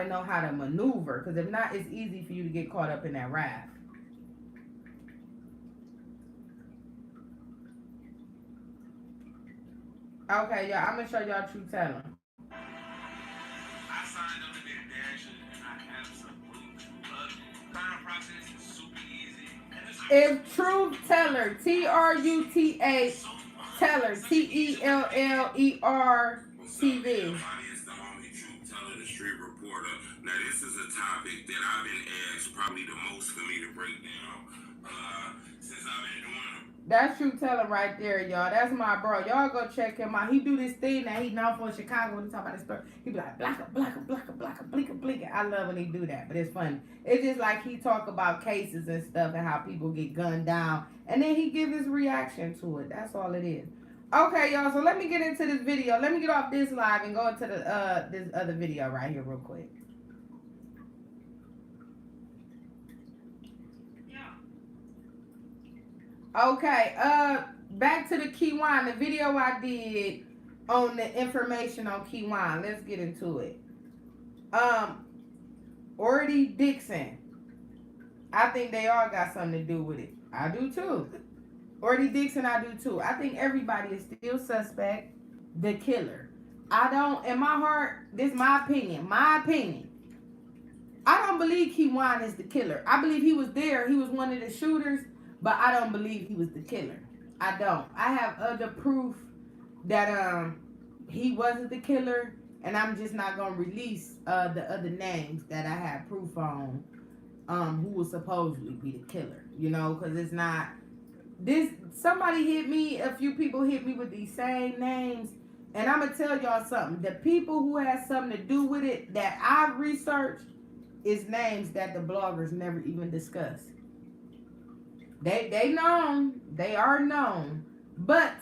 know how to maneuver, because if not, it's easy for you to get caught up in that raft. Okay, y'all, I'm gonna show y'all True Telling. I signed up to be a dasher, and I absolutely love it. Sign process is super easy. If Truth Teller, TRUTH Teller, TELLER the street reporter. Now, this is a topic that I've been asked probably the most for me to break down since I've been doing it. That's True Teller right there, y'all. That's my bro. Y'all go check him out. He do this thing that he known for in Chicago when he talk about his story. He be like, blacka, blacka, blacka, blacka, blinka, blinka. I love when he do that, but it's funny. It's just like he talk about cases and stuff and how people get gunned down, and then he give his reaction to it. That's all it is. Okay, y'all, so let me get into this video. Let me get off this live and go into the this other video right here real quick. Okay, back to the Kewon, the video I did on the information on Kewon. Let's get into it. Ordy Dixon. I think they all got something to do with it. I do too. Ordy Dixon, I do too. I think everybody is still suspect. The killer. I don't, in my heart, this is my opinion. My opinion. I don't believe Kewon is the killer. I believe he was there. He was one of the shooters, but I don't believe he was the killer. I don't. I have other proof that he wasn't the killer, and I'm just not gonna release the other names that I have proof on who will supposedly be the killer. Because it's not. Somebody hit me, a few people hit me with these same names, and I'm gonna tell y'all something. The people who had something to do with it that I've researched is names that the bloggers never even discuss. They known, they are known, but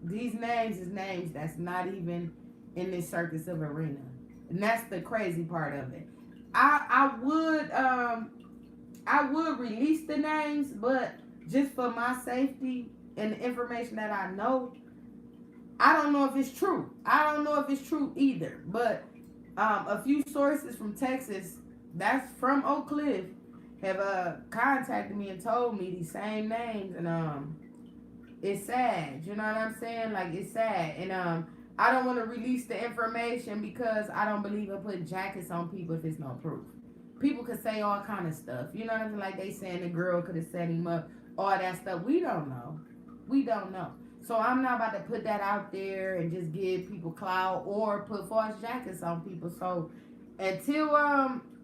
these names is names that's not even in this circus of arena, and that's the crazy part of it. I would release the names, but just for my safety and the information that I know, I don't know if it's true. I don't know if it's true either. But a few sources from Texas, that's from Oak Cliff, have contacted me and told me these same names, and it's sad. You know what I'm saying? Like, it's sad, and I don't want to release the information because I don't believe in putting jackets on people if it's no proof. People could say all kind of stuff. You know what I mean? Like they saying the girl could have set him up. All that stuff. We don't know. We don't know. So I'm not about to put that out there and just give people clout or put false jackets on people. So until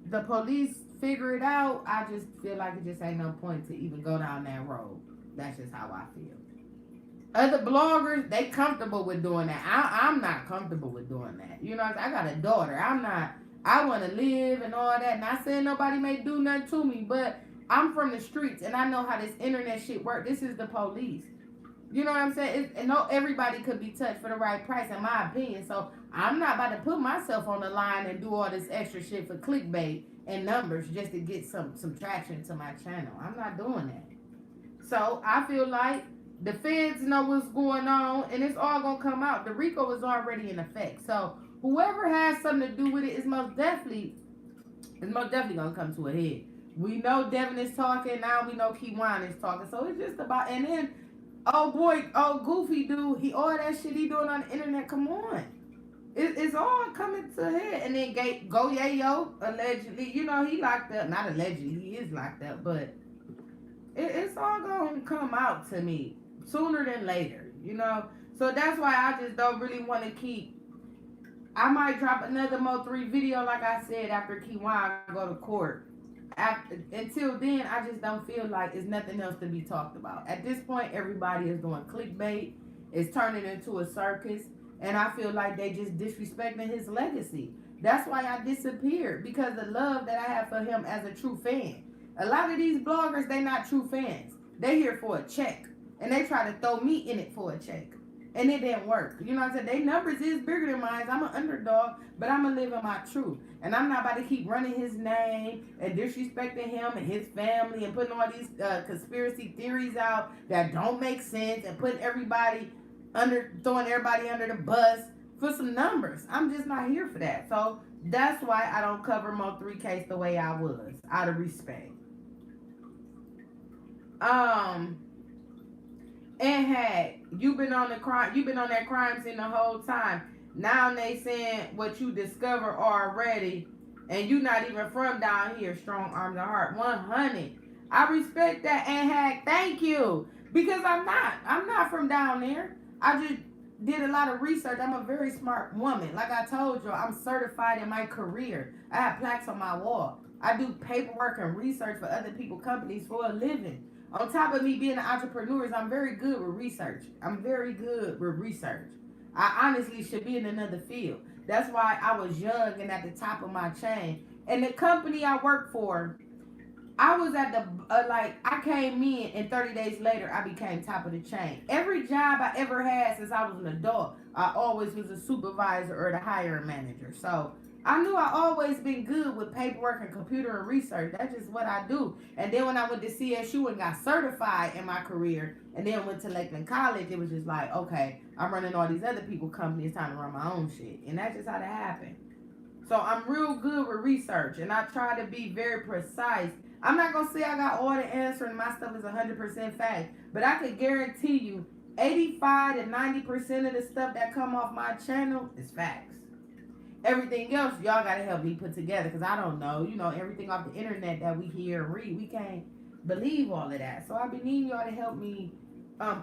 the police figure it out, I just feel like it just ain't no point to even go down that road. That's just how I feel. Other bloggers, they comfortable with doing that. I'm not comfortable with doing that. I got a daughter. I want to live and all that. Not saying nobody may do nothing to me, but I'm from the streets and I know how this internet shit works. This is the police. You know what I'm saying? And no, everybody could be touched for the right price, in my opinion. So I'm not about to put myself on the line and do all this extra shit for clickbait and numbers just to get some traction to my channel. I'm not doing that. So I feel like the feds know what's going on, and it's all gonna come out. The RICO is already in effect. So whoever has something to do with it is most definitely gonna come to a head. We know Devin is talking, now we know Kewon is talking. So it's just about, and then goofy dude, he all that shit he doing on the internet, come on. It's all coming to a head. And then Go Yayo, allegedly, he locked up. Not allegedly, he is locked up, but it's all gonna come out to me sooner than later, So that's why I just don't really want to keep I might drop another Mo3 video, like I said, after Kewon go to court. Until then, I just don't feel like it's nothing else to be talked about. At this point, everybody is doing clickbait. It's turning into a circus, and I feel like they just disrespecting his legacy. That's why I disappeared, because the love that I have for him as a true fan. A lot of these bloggers, they not true fans. They here for a check, and they try to throw me in it for a check. And it didn't work. You know what I'm saying? They numbers is bigger than mine. I'm an underdog, but I'm going to live in my truth. And I'm not about to keep running his name and disrespecting him and his family and putting all these conspiracy theories out that don't make sense and putting everybody throwing everybody under the bus for some numbers. I'm just not here for that. So that's why I don't cover Mo3 case the way I was, out of respect. And had you been on that crime scene the whole time. Now they saying what you discovered already, and you not even from down here. Strong arms and heart, 100. I respect that, and had thank you, because I'm not from down there. I just did a lot of research. I'm a very smart woman. Like I told you, I'm certified in my career. I have plaques on my wall. I do paperwork and research for other people's companies for a living. On top of me being an entrepreneur, I'm very good with research. I honestly should be in another field. That's why I was young and at the top of my chain. And the company I work for, I was at the, I came in and 30 days later, I became top of the chain. Every job I ever had since I was an adult, I always was a supervisor or the hiring manager. So I knew I always been good with paperwork and computer and research. That's just what I do. And then when I went to CSU and got certified in my career, and then went to Lakeland College, it was just like, okay, I'm running all these other people companies. It's time to run my own shit. And that's just how that happened. So I'm real good with research, and I try to be very precise. I'm not going to say I got all the answer and my stuff is 100% fact, but I could guarantee you 85 to 90% of the stuff that come off my channel is facts. Everything else, y'all got to help me put together, because I don't know. You know, everything off the internet that we hear and read, we can't believe all of that. So I be needing y'all to help me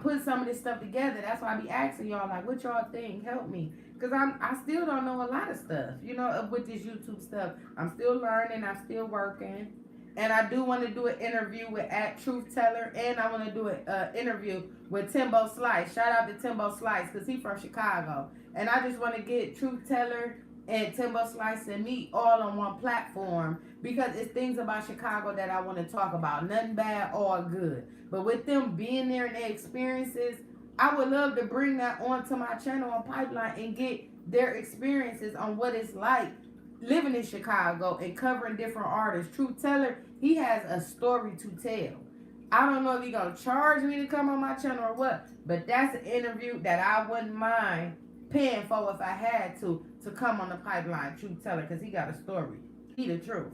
put some of this stuff together. That's why I be asking y'all, like, what y'all think? Help me. Because I still don't know a lot of stuff, you know, with this YouTube stuff. I'm still learning. I'm still working. And I do want to do an interview with @TruthTeller, and I want to do an interview with Timbo Slice. Shout out to Timbo Slice, because he's from Chicago. And I just want to get TruthTeller and Timbo Slice and me all on one platform, because it's things about Chicago that I want to talk about. Nothing bad or good. But with them being there and their experiences, I would love to bring that onto my channel on Pipeline and get their experiences on what it's like living in Chicago and covering different artists. TruthTeller, he has a story to tell. I don't know if he's going to charge me to come on my channel or what, but that's an interview that I wouldn't mind paying for if I had to come on the Pipeline, TruthTeller, because he got a story. He the truth.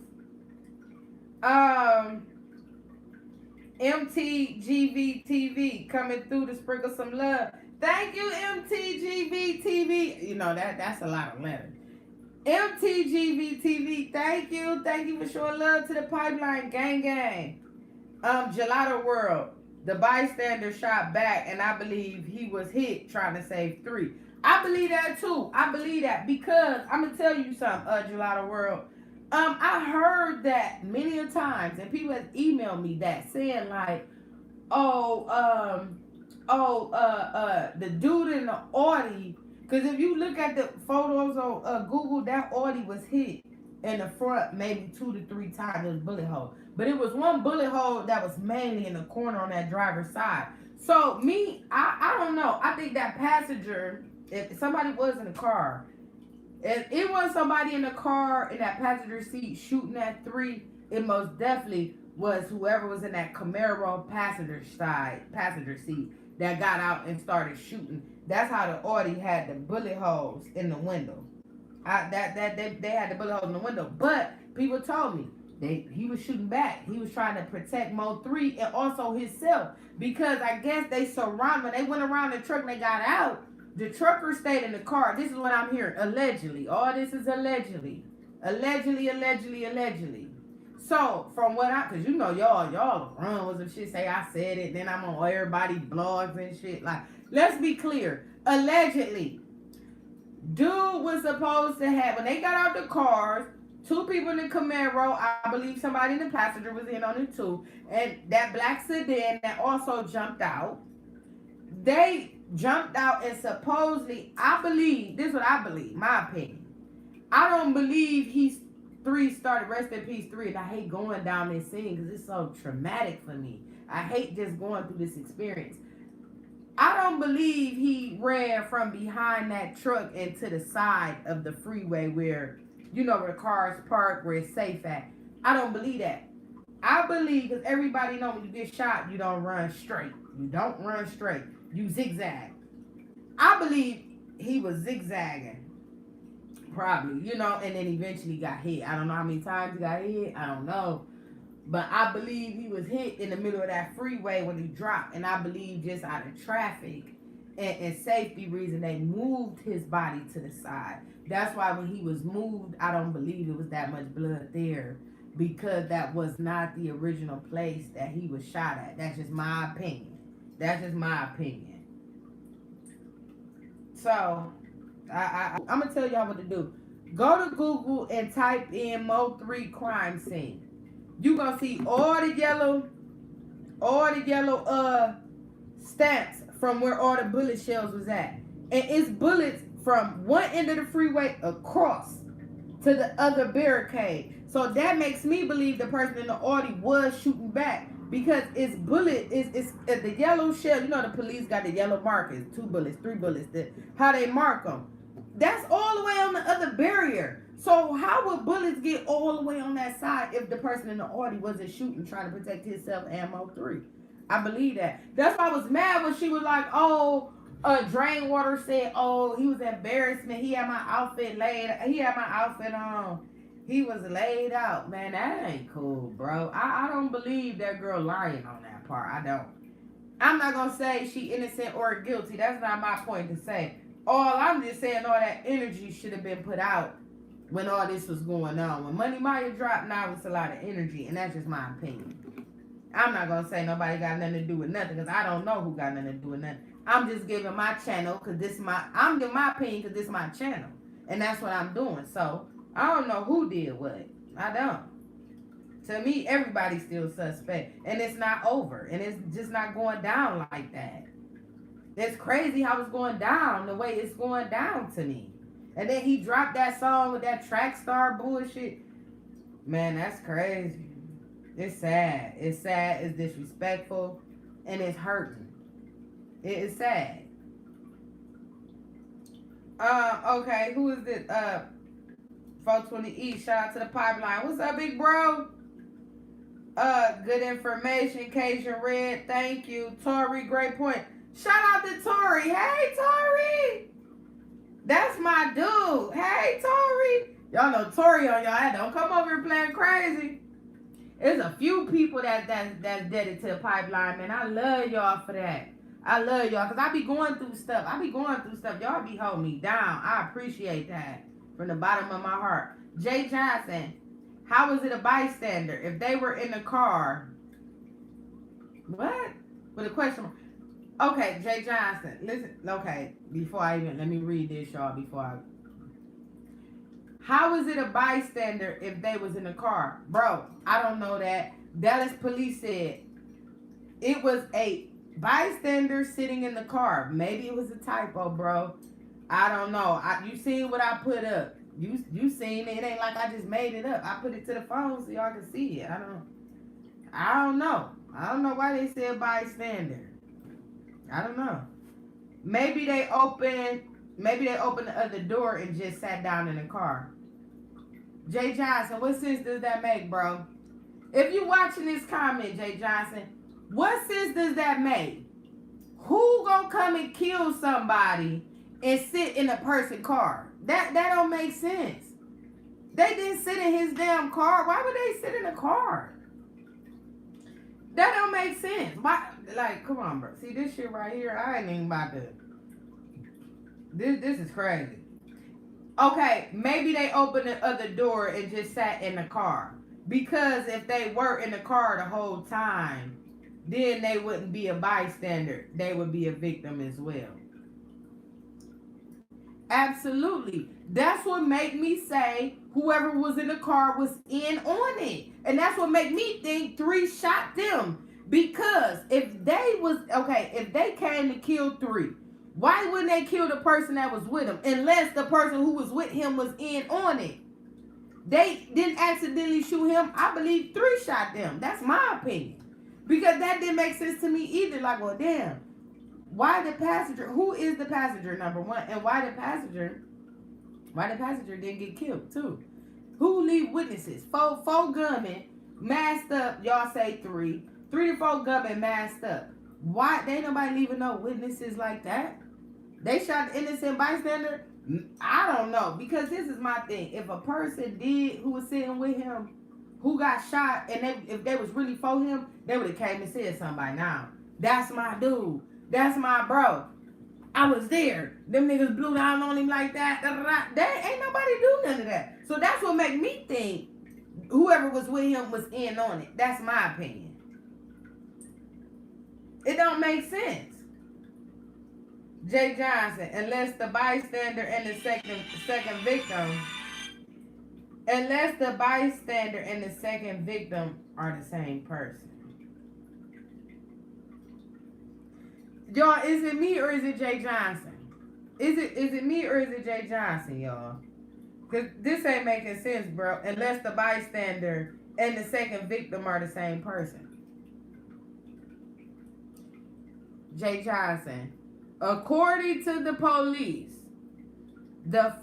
MTGV TV coming through to sprinkle some love. Thank you, MTGV TV. You know, that's a lot of letters. MTGV TV, thank you. Thank you for showing love to the Pipeline gang gang. Gelato World, the bystander shot back, and I believe he was hit trying to save 3. I believe that too. I believe that, because I'm gonna tell you something, Gelato World. I heard that many a times, and people have emailed me that saying like, the dude in the Audi. Because if you look at the photos on Google, that Audi was hit in the front maybe 2 to 3 times. It was bullet hole. But it was one bullet hole that was mainly in the corner on that driver's side. So I don't know. I think that passenger, if somebody was in the car, if it was somebody in the car in that passenger seat shooting at 3, it most definitely was whoever was in that Camaro passenger seat that got out and started shooting. That's how the Audi had the bullet holes in the window. They had the bullet holes in the window. But people told me he was shooting back. He was trying to protect Mo3 and also himself, because I guess when they went around the truck and they got out, the trucker stayed in the car. This is what I'm hearing. Allegedly. All this is allegedly. Allegedly. So, from what because you know, y'all run with some shit, say I said it, then I'm on everybody's blogs and shit. Like, let's be clear. Allegedly, Dude was supposed to have, when they got out the cars, two people in the Camaro, I believe somebody in the passenger was in on it too, and that black sedan that also jumped out. They jumped out and supposedly, I believe, this is what I believe, my opinion. I don't believe he's three started, rest in peace three, and I hate going down this scene because it's so traumatic for me. I hate just going through this experience. I don't believe he ran from behind that truck into the side of the freeway where, you know, where the cars park, where it's safe at. I don't believe that. I believe, because everybody know when you get shot, you don't run straight. You don't run straight. You zigzag. I believe he was zigzagging. Probably, you know, and then eventually got hit. I don't know how many times he got hit. I don't know. But I believe he was hit in the middle of that freeway when he dropped. And I believe just out of traffic and safety reason, they moved his body to the side. That's why when he was moved, I don't believe it was that much blood there. Because that was not the original place that he was shot at. That's just my opinion. That's just my opinion. So, I'm going to tell y'all what to do. Go to Google and type in Mo3 crime scene. You gonna see all the yellow stamps from where all the bullet shells was at. And it's bullets from one end of the freeway across to the other barricade. So that makes me believe the person in the Audi was shooting back. Because it's bullet, it's the yellow shell. You know the police got the yellow markers, 2 bullets, 3 bullets, how they mark them. That's all the way on the other barrier. So how would bullets get all the way on that side if the person in the Audi wasn't shooting, trying to protect himself and Mo3? I believe that. That's why I was mad when she was like, oh, Drainwater said, oh, he was embarrassment. He had my outfit on. He was laid out. Man, that ain't cool, bro. I don't believe that girl lying on that part. I don't. I'm not going to say she innocent or guilty. That's not my point to say. All I'm just saying, all that energy should have been put out when all this was going on. When Money Maya dropped, now it's a lot of energy, and that's just my opinion. I'm not going to say nobody got nothing to do with nothing, because I don't know who got nothing to do with nothing. I'm just giving my channel, because I'm giving my opinion, because this is my channel, and that's what I'm doing. So, I don't know who did what. I don't. To me, everybody's still suspect, and it's not over, and it's just not going down like that. It's crazy how it's going down, the way it's going down to me. And then he dropped that song with that track star bullshit. Man, that's crazy. It's sad. It's sad. It's disrespectful. And it's hurting. It is sad. Okay, who is this? 420E, shout out to the pipeline. What's up, big bro? Good information, Cajun Red. Thank you. Tori, great point. Shout out to Tori. Hey, Tori. That's my dude. Hey, Tori. Y'all know Tori on y'all. Don't come over here playing crazy. There's a few people that's dedicated to the pipeline, man. I love y'all for that. I love y'all because I be going through stuff. Y'all be holding me down. I appreciate that from the bottom of my heart. Jay Johnson, how is it a bystander if they were in the car? What? With a question mark. Okay, Jay Johnson, listen, okay, let me read this, y'all, how is it a bystander if they was in the car? Bro, I don't know that. Dallas police said it was a bystander sitting in the car. Maybe it was a typo, bro. I don't know. You seen what I put up. You seen it. It ain't like I just made it up. I put it to the phone so y'all can see it. I don't know. I don't know why they said bystander. I don't know. Maybe they opened the other door and just sat down in the car. Jay Johnson, what sense does that make, bro? If you watching this comment, Jay Johnson, what sense does that make? Who gonna come and kill somebody and sit in a person's car? That don't make sense. They didn't sit in his damn car. Why would they sit in a car? That don't make sense. Why? Like, come on, bro. See this shit right here? I ain't even about to. This is crazy. Okay, maybe they opened the other door and just sat in the car. Because if they were in the car the whole time, then they wouldn't be a bystander. They would be a victim as well. Absolutely. That's what made me say whoever was in the car was in on it. And that's what made me think 3 shot them. Because if they was, okay, if they came to kill 3, why wouldn't they kill the person that was with him? Unless the person who was with him was in on it. They didn't accidentally shoot him. I believe 3 shot them. That's my opinion. Because that didn't make sense to me either. Like, well, damn. Why the passenger? Who is the passenger, number one? And why the passenger didn't get killed, too? Who leave witnesses? Four gunmen masked up. Y'all say 3. 3 to 4 gunmen masked up. Why? They ain't nobody leaving no witnesses like that. They shot the innocent bystander. I don't know. Because this is my thing. If a person who was sitting with him, who got shot, and if they was really for him, they would have came and said something by now. That's my dude. That's my bro. I was there. Them niggas blew down on him like that. That ain't nobody do none of that. So that's what make me think whoever was with him was in on it. That's my opinion. It don't make sense. Jay Johnson, unless the bystander and the second victim, are the same person. Y'all, is it me or is it Jay Johnson? Is it me or is it Jay Johnson, y'all? Because this ain't making sense, bro. Unless the bystander and the second victim are the same person. Jay Johnson. According to the police, the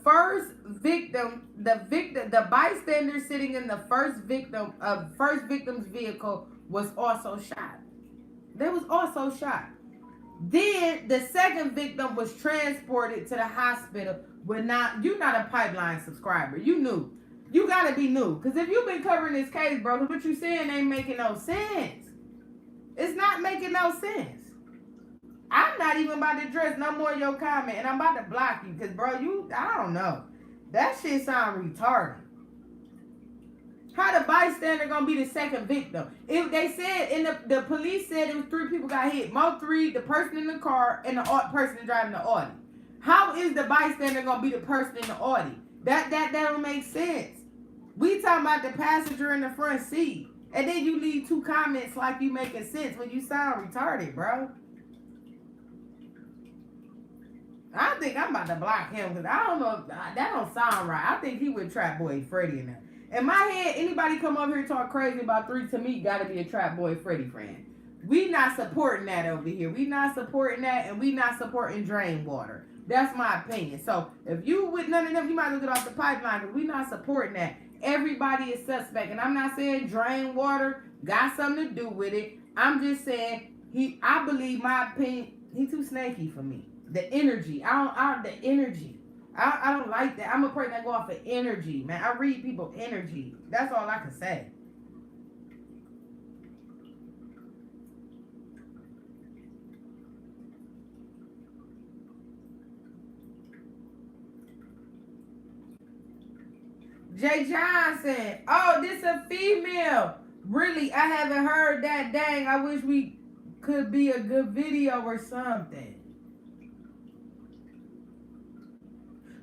bystander sitting in the first victim's vehicle was also shot. They was also shot. Then the second victim was transported to the hospital. You're not a Pipeline subscriber. You knew. You gotta be new. Because if you've been covering this case, bro, what you saying ain't making no sense. It's not making no sense. I'm not even about to address no more of your comment. And I'm about to block you. Because, bro, I don't know. That shit sound retarded. How the bystander gonna be the second victim? If they said the police said it was 3 people got hit. Mo3, the person in the car, and the person driving the Audi. How is the bystander gonna be the person in the Audi? That don't make sense. We talking about the passenger in the front seat, and then you leave 2 comments like you making sense when you sound retarded, bro. I think I'm about to block him because I don't know. That don't sound right. I think he would Trap Boy Freddy in there. In my head, anybody come over here and talk crazy about 3 to me gotta be a Trap Boy Freddy friend. We not supporting that over here. We not supporting that, and we not supporting drain water. That's my opinion. So if you with none of them, you might as well get off the pipeline because we not supporting that. Everybody is suspect, and I'm not saying drain water got something to do with it. I'm just saying I believe my opinion. He too snaky for me. The energy, the energy. I don't like that. I'm a person that go off of energy, man. I read people's energy. That's all I can say. Jay Johnson. Oh, this a female. Really, I haven't heard that. Dang, I wish we could be a good video or something.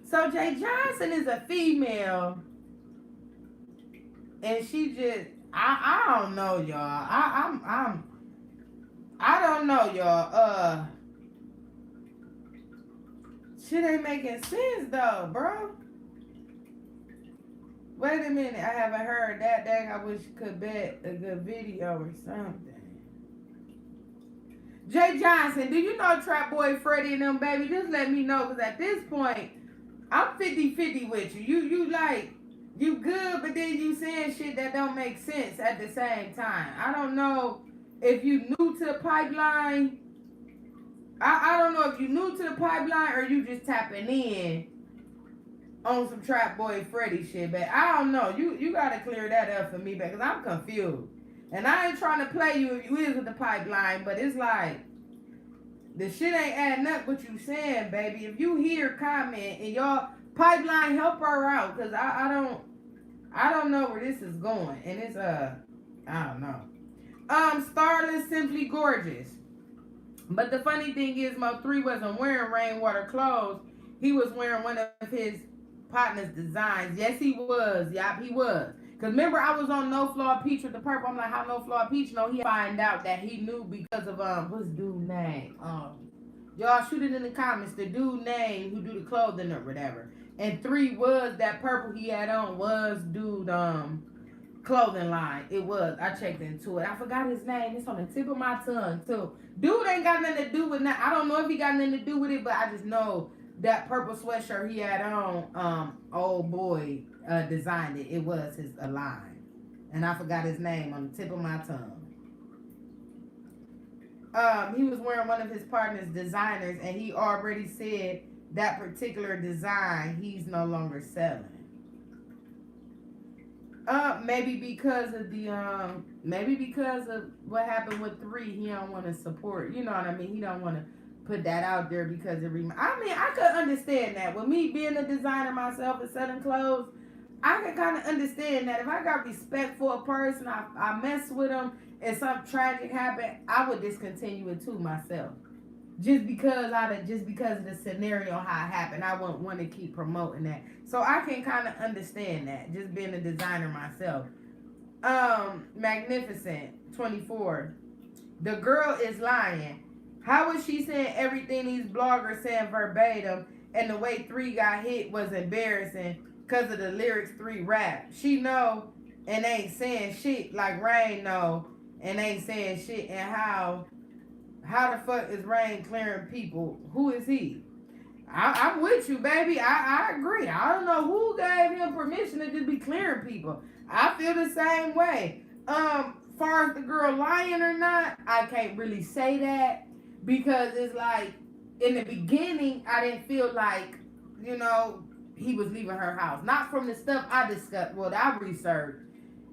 So Jay Johnson is a female, and she just I don't know, y'all. I don't know, y'all. Shit ain't making sense though, bro. Wait a minute, I haven't heard that. Dang, I wish you could bet a good video or something. Jay Johnson, do you know Trap Boy Freddy and them, baby? Just let me know, because at this point, I'm 50-50 with you. You good, but then you saying shit that don't make sense at the same time. I don't know if you new to the pipeline. I don't know if you new to the pipeline or you just tapping in on some Trap Boy Freddy shit, but I don't know. You gotta clear that up for me, because I'm confused. And I ain't trying to play you if you is with the pipeline, but it's like, the shit ain't adding up what you saying, baby. If you hear comment and y'all pipeline, help her out, because I don't know where this is going. And it's I don't know. Starless Simply Gorgeous. But the funny thing is Mo3 wasn't wearing rainwater clothes. He was wearing one of his partner's designs. Yes, he was. Yep, he was. Cause remember, I was on No Flaw Peach with the purple. I'm like, how No Flaw Peach? No, he find out that he knew because of what's dude name? Y'all shoot it in the comments. The dude name who do the clothing or whatever. And 3 was that purple he had on was dude clothing line. It was. I checked into it. I forgot his name. It's on the tip of my tongue too. Dude ain't got nothing to do with that. I don't know if he got nothing to do with it, but I just know that purple sweatshirt he had on. Old boy designed it. It was his line, and I forgot his name on the tip of my tongue. He was wearing one of his partner's designers, and he already said that particular design he's no longer selling. Maybe because of maybe because of what happened with 3, he don't want to support. You know what I mean? He don't want to put that out there because I mean, I could understand that. With me being a designer myself and selling clothes, I could kind of understand that if I got respect for a person, I mess with them, and something tragic happened, I would discontinue it too myself. Just because of the scenario how it happened, I wouldn't want to keep promoting that. So I can kind of understand that, just being a designer myself. Magnificent 24. The girl is lying. How is she saying everything these bloggers saying verbatim, and the way 3 got hit was embarrassing because of the lyrics 3 rap? She know and ain't saying shit like Rain know and ain't saying shit, and how the fuck is Rain clearing people? Who is he? I'm with you, baby. I agree. I don't know who gave him permission to just be clearing people. I feel the same way. Far as the girl lying or not, I can't really say that because it's like in the beginning, I didn't feel like, you know, he was leaving her house. Not from the stuff I discussed, what I researched.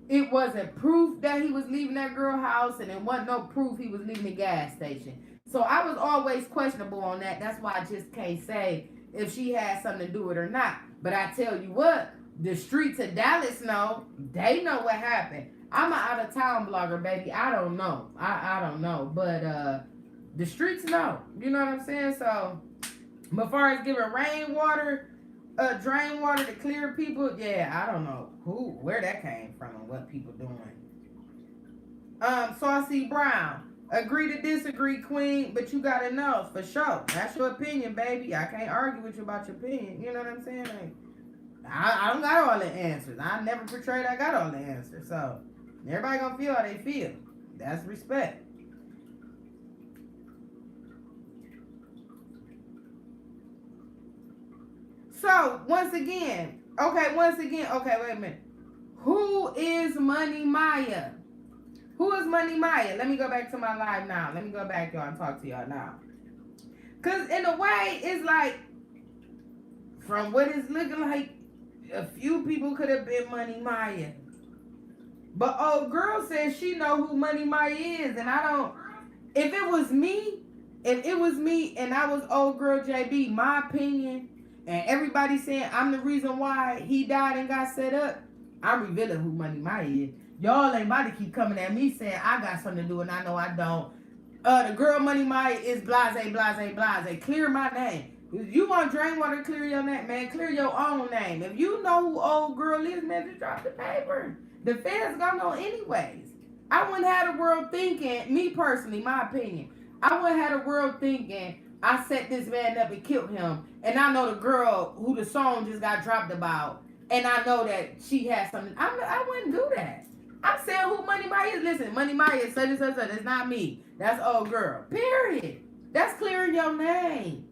It wasn't proof that he was leaving that girl house, and it wasn't no proof he was leaving the gas station. So I was always questionable on that. That's why I just can't say if she had something to do with it or not. But I tell you what, the streets of Dallas know. They know what happened. I'm an out of town blogger, baby. I don't know. I don't know. But the streets know. You know what I'm saying? So, but far as giving rainwater, drain water to clear people, yeah, I don't know where that came from and what people doing. Saucy Brown. Agree to disagree, Queen, but you gotta know for sure. That's your opinion, baby. I can't argue with you about your opinion. You know what I'm saying? Like, I don't got all the answers. I never portrayed I got all the answers. So everybody gonna feel how they feel. That's respect. So okay, wait a minute. Who is Money Maya? Who is Money Maya? Let me go back to my live now. Let me go back, y'all, and talk to y'all now. Because in a way, it's like, from what it's looking like, a few people could have been Money Maya. But old girl says she know who Money Maya is. And I don't, if it was me and I was old girl JB, my opinion, and everybody saying I'm the reason why he died and got set up, I'm revealing who Money Maya is. Y'all ain't about to keep coming at me saying I got something to do and I know I don't. The girl Money Maya is blase, blase, blase. Clear my name. If you want drain water, clear your name, man. Clear your own name. If you know who old girl is, man, just drop the paper. The feds gonna know anyways. I wouldn't have the world thinking, me personally, my opinion, I wouldn't have the world thinking I set this man up and killed him. And I know the girl who the song just got dropped about. And I know that she has something. I wouldn't do that. I'm saying who Money Maya is. Listen, Money Maya is such and such. It's not me. That's old girl. Period. That's clearing your name.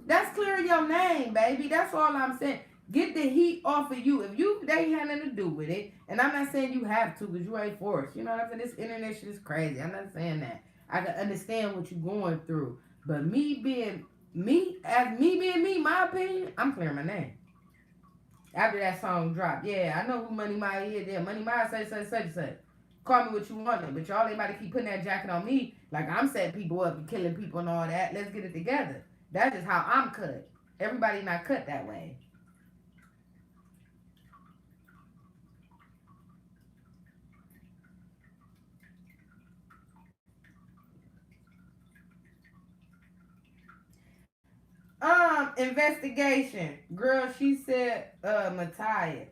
That's clearing your name, baby. That's all I'm saying. Get the heat off of you. If you they ain't had nothing to do with it, and I'm not saying you have to because you ain't forced. You know what I'm saying? This internet shit is crazy. I'm not saying that. I can understand what you're going through. But me being me, my opinion, I'm clearing my name. After that song dropped, yeah, I know who Money Maya is. Yeah, Money Maya say. Call me what you want, but y'all ain't about to keep putting that jacket on me like I'm setting people up and killing people and all that. Let's get it together. That's just how I'm cut. Everybody not cut that way. Investigation. Girl, she said, Matthias.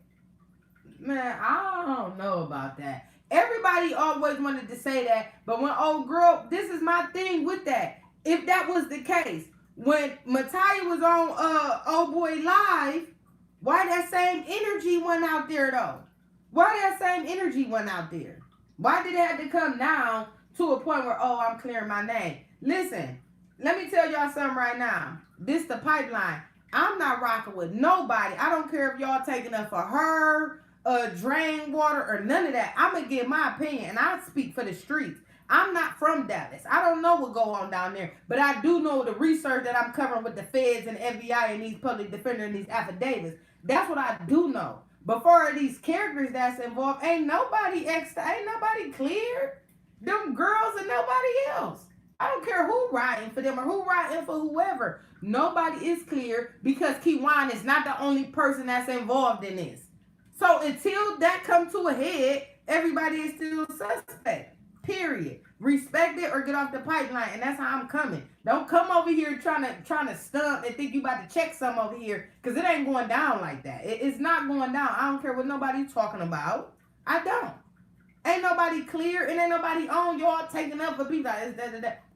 Man, I don't know about that. Everybody always wanted to say that, but when old girl, this is my thing with that. If that was the case, when Matthias was on old boy live, why that same energy went out there though? Why that same energy went out there? Why did it have to come down to a point where, oh, I'm clearing my name? Listen, let me tell y'all something right now. This the pipeline. I'm not rocking with nobody. I don't care if y'all taking up for her, drain water, or none of that. I'm going to give my opinion, and I speak for the streets. I'm not from Dallas. I don't know what go on down there, but I do know the research that I'm covering with the feds and FBI and these public defenders and these affidavits. That's what I do know. Before these characters that's involved, ain't nobody clear. Them girls and nobody else. I don't care who riding for them or who riding for whoever. Nobody is clear because Kewon is not the only person that's involved in this. So until that come to a head, everybody is still suspect. Period. Respect it or get off the pipeline, and that's how I'm coming. Don't come over here trying to stump and think you about to check some over here, because it ain't going down like that. It's not going down. I don't care what nobody's talking about. I don't. Ain't nobody clear, and ain't nobody on. Y'all taking up for people.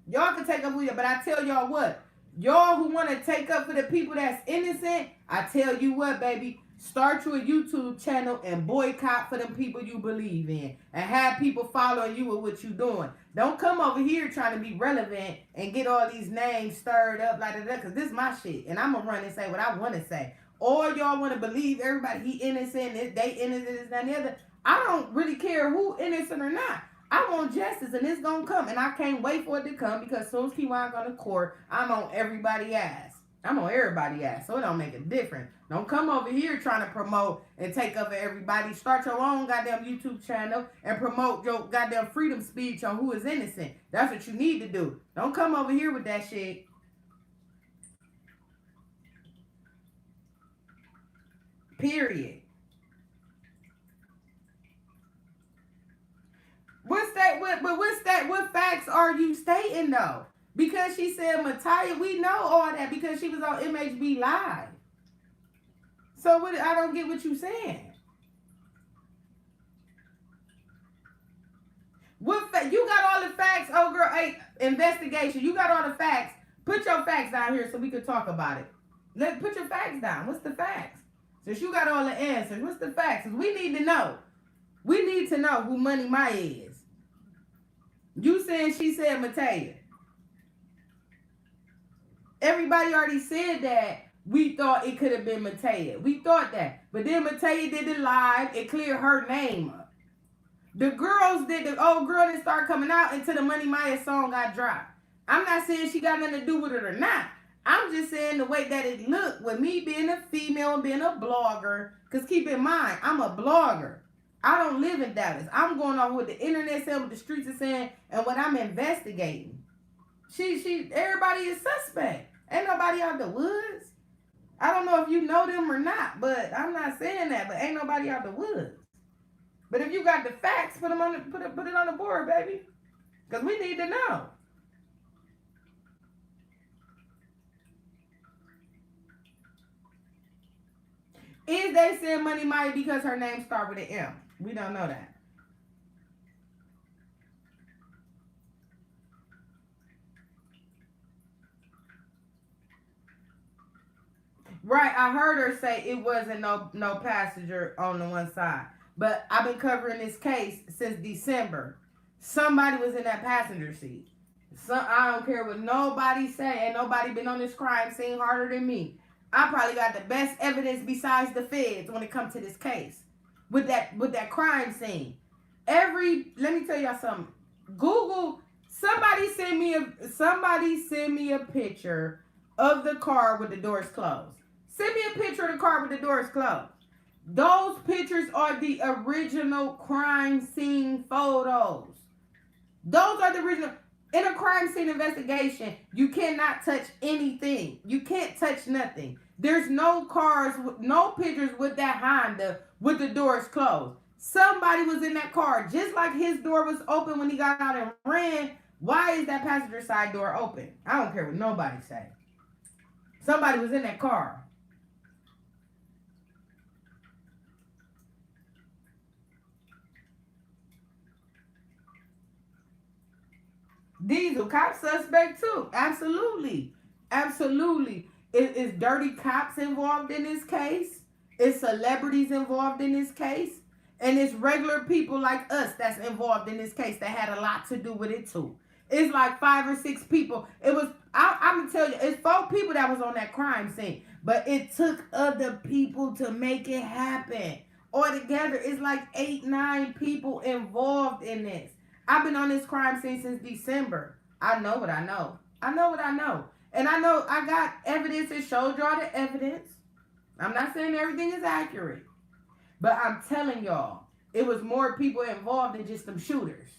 Y'all can take up for you, but I tell y'all what. Y'all who want to take up for the people that's innocent, I tell you what, baby. Start you a YouTube channel and boycott for them people you believe in. And have people following you with what you doing. Don't come over here trying to be relevant and get all these names stirred up like that. Because this is my shit. And I'm going to run and say what I want to say. Or y'all want to believe everybody he innocent, they innocent, this, that, and the other. I don't really care who innocent or not. I want justice and it's going to come. And I can't wait for it to come because as soon as Kewon go to court, I'm on everybody's ass. I'm on everybody's ass, so it don't make a difference. Don't come over here trying to promote and take over everybody. Start your own goddamn YouTube channel and promote your goddamn freedom speech on who is innocent. That's what you need to do. Don't come over here with that shit. Period. What facts are you stating though? Because she said Matthias, we know all that because she was on MHB Live. So what? I don't get what you saying. You got all the facts, oh girl, hey, investigation. You got all the facts. Put your facts down here so we could talk about it. Put your facts down. What's the facts? Since you got all the answers, what's the facts? We need to know. We need to know who Money Maya is. You saying she said Matthias. Everybody already said that we thought it could have been Matthias. We thought that. But then Matthias did it live. It cleared her name up. The old girl didn't start coming out until the Money Maya song got dropped. I'm not saying she got nothing to do with it or not. I'm just saying the way that it looked with me being a female and being a blogger. Because keep in mind, I'm a blogger. I don't live in Dallas. I'm going on what the internet said, what the streets are saying, and what I'm investigating. Everybody is suspect. Ain't nobody out the woods. I don't know if you know them or not, but I'm not saying that. But ain't nobody out the woods. But if you got the facts, put it on the board, baby, because we need to know. Is they saying Money Maya because her name start with an M? We don't know that. Right, I heard her say it wasn't no passenger on the one side. But I've been covering this case since December. Somebody was in that passenger seat. I don't care what nobody say. Ain't nobody been on this crime scene harder than me. I probably got the best evidence besides the feds when it comes to this case. With that crime scene. Let me tell y'all something. Google, somebody send me a picture of the car with the doors closed. Send me a picture of the car with the doors closed. Those pictures are the original crime scene photos. Those are the original. In a crime scene investigation, you cannot touch anything. You can't touch nothing. There's no cars, no pictures with that Honda with the doors closed. Somebody was in that car. Just like his door was open when he got out and ran, why is that passenger side door open? I don't care what nobody say. Somebody was in that car. Diesel, cop suspect too. Absolutely. Absolutely. Is dirty cops involved in this case? Is celebrities involved in this case? And it's regular people like us that's involved in this case that had a lot to do with it too. It's like 5 or 6 people. It was, I'm going to tell you, it's 4 people that was on that crime scene. But it took other people to make it happen. Altogether, it's like 8, 9 people involved in this. I've been on this crime scene since December. I know what I know. I know what I know. And I know I got evidence that showed y'all the evidence. I'm not saying everything is accurate. But I'm telling y'all, it was more people involved than just them shooters.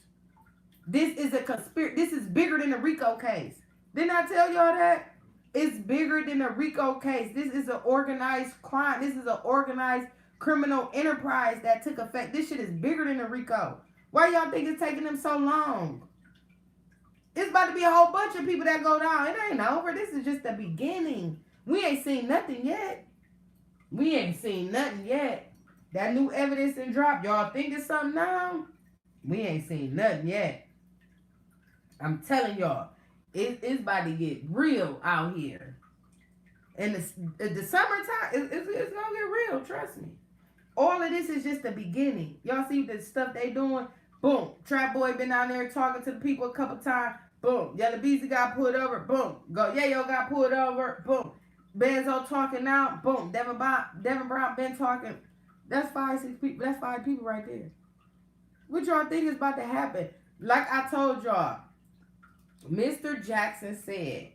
This is a conspiracy. This is bigger than the Rico case. Didn't I tell y'all that? It's bigger than the Rico case. This is an organized crime. This is an organized criminal enterprise that took effect. This shit is bigger than the Rico. Why y'all think it's taking them so long? It's about to be a whole bunch of people that go down. It ain't over. This is just the beginning. We ain't seen nothing yet. We ain't seen nothing yet. That new evidence and drop. Y'all think it's something now? We ain't seen nothing yet. I'm telling y'all, it's about to get real out here. And the summertime, it's gonna get real. Trust me. All of this is just the beginning. Y'all see the stuff they doing? Boom. Trap Boy been down there talking to the people a couple times. Boom. Yella Beezy got pulled over. Boom. Go Yayo got pulled over. Boom. Benzo talking now. Boom. Devin Brown been talking. That's 5, 6 people. That's 5 people right there. What y'all think is about to happen? Like I told y'all, Mr. Jackson said,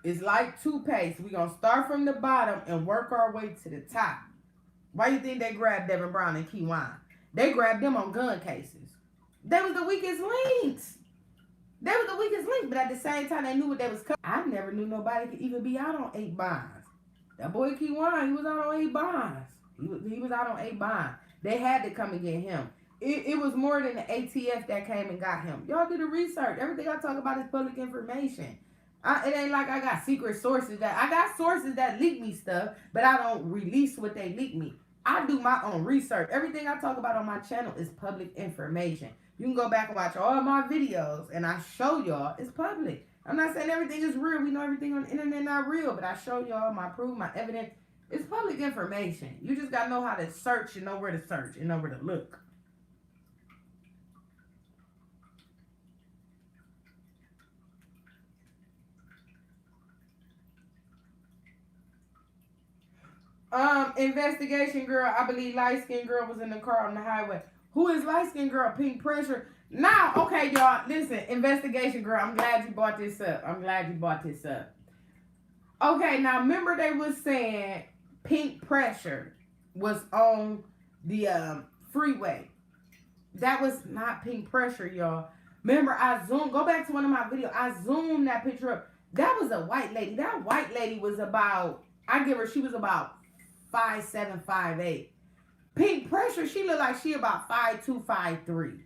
it's like toothpaste. We're going to start from the bottom and work our way to the top. Why you think they grabbed Devin Brown and Kewon? They grabbed them on gun cases. They was the weakest links. They was the weakest link, but at the same time, they knew what they was coming. I never knew nobody could even be out on 8 bonds. That boy Kewon, he was out on 8 bonds. He was out on 8 bonds. They had to come and get him. It was more than the ATF that came and got him. Y'all do the research. Everything I talk about is public information. It ain't like I got secret sources I got sources that leak me stuff, but I don't release what they leak me. I do my own research. Everything I talk about on my channel is public information. You can go back and watch all my videos, and I show y'all it's public. I'm not saying everything is real. We know everything on the internet not real, but I show y'all my proof, my evidence. It's public information. You just got to know how to search and know where to search and know where to look. Investigation girl, I believe light-skinned girl was in the car on the highway. Who is light-skinned girl? Pink Pressure. Now, okay, y'all, listen, investigation girl, I'm glad you brought this up. Okay, now remember they was saying Pink Pressure was on the freeway. That was not Pink Pressure, y'all. Remember, go back to one of my videos. I zoomed that picture up. That was a white lady. That white lady was about, she was about 5'7", 5'8". Pink Pressure, she looked like she about 5'2", 5'3".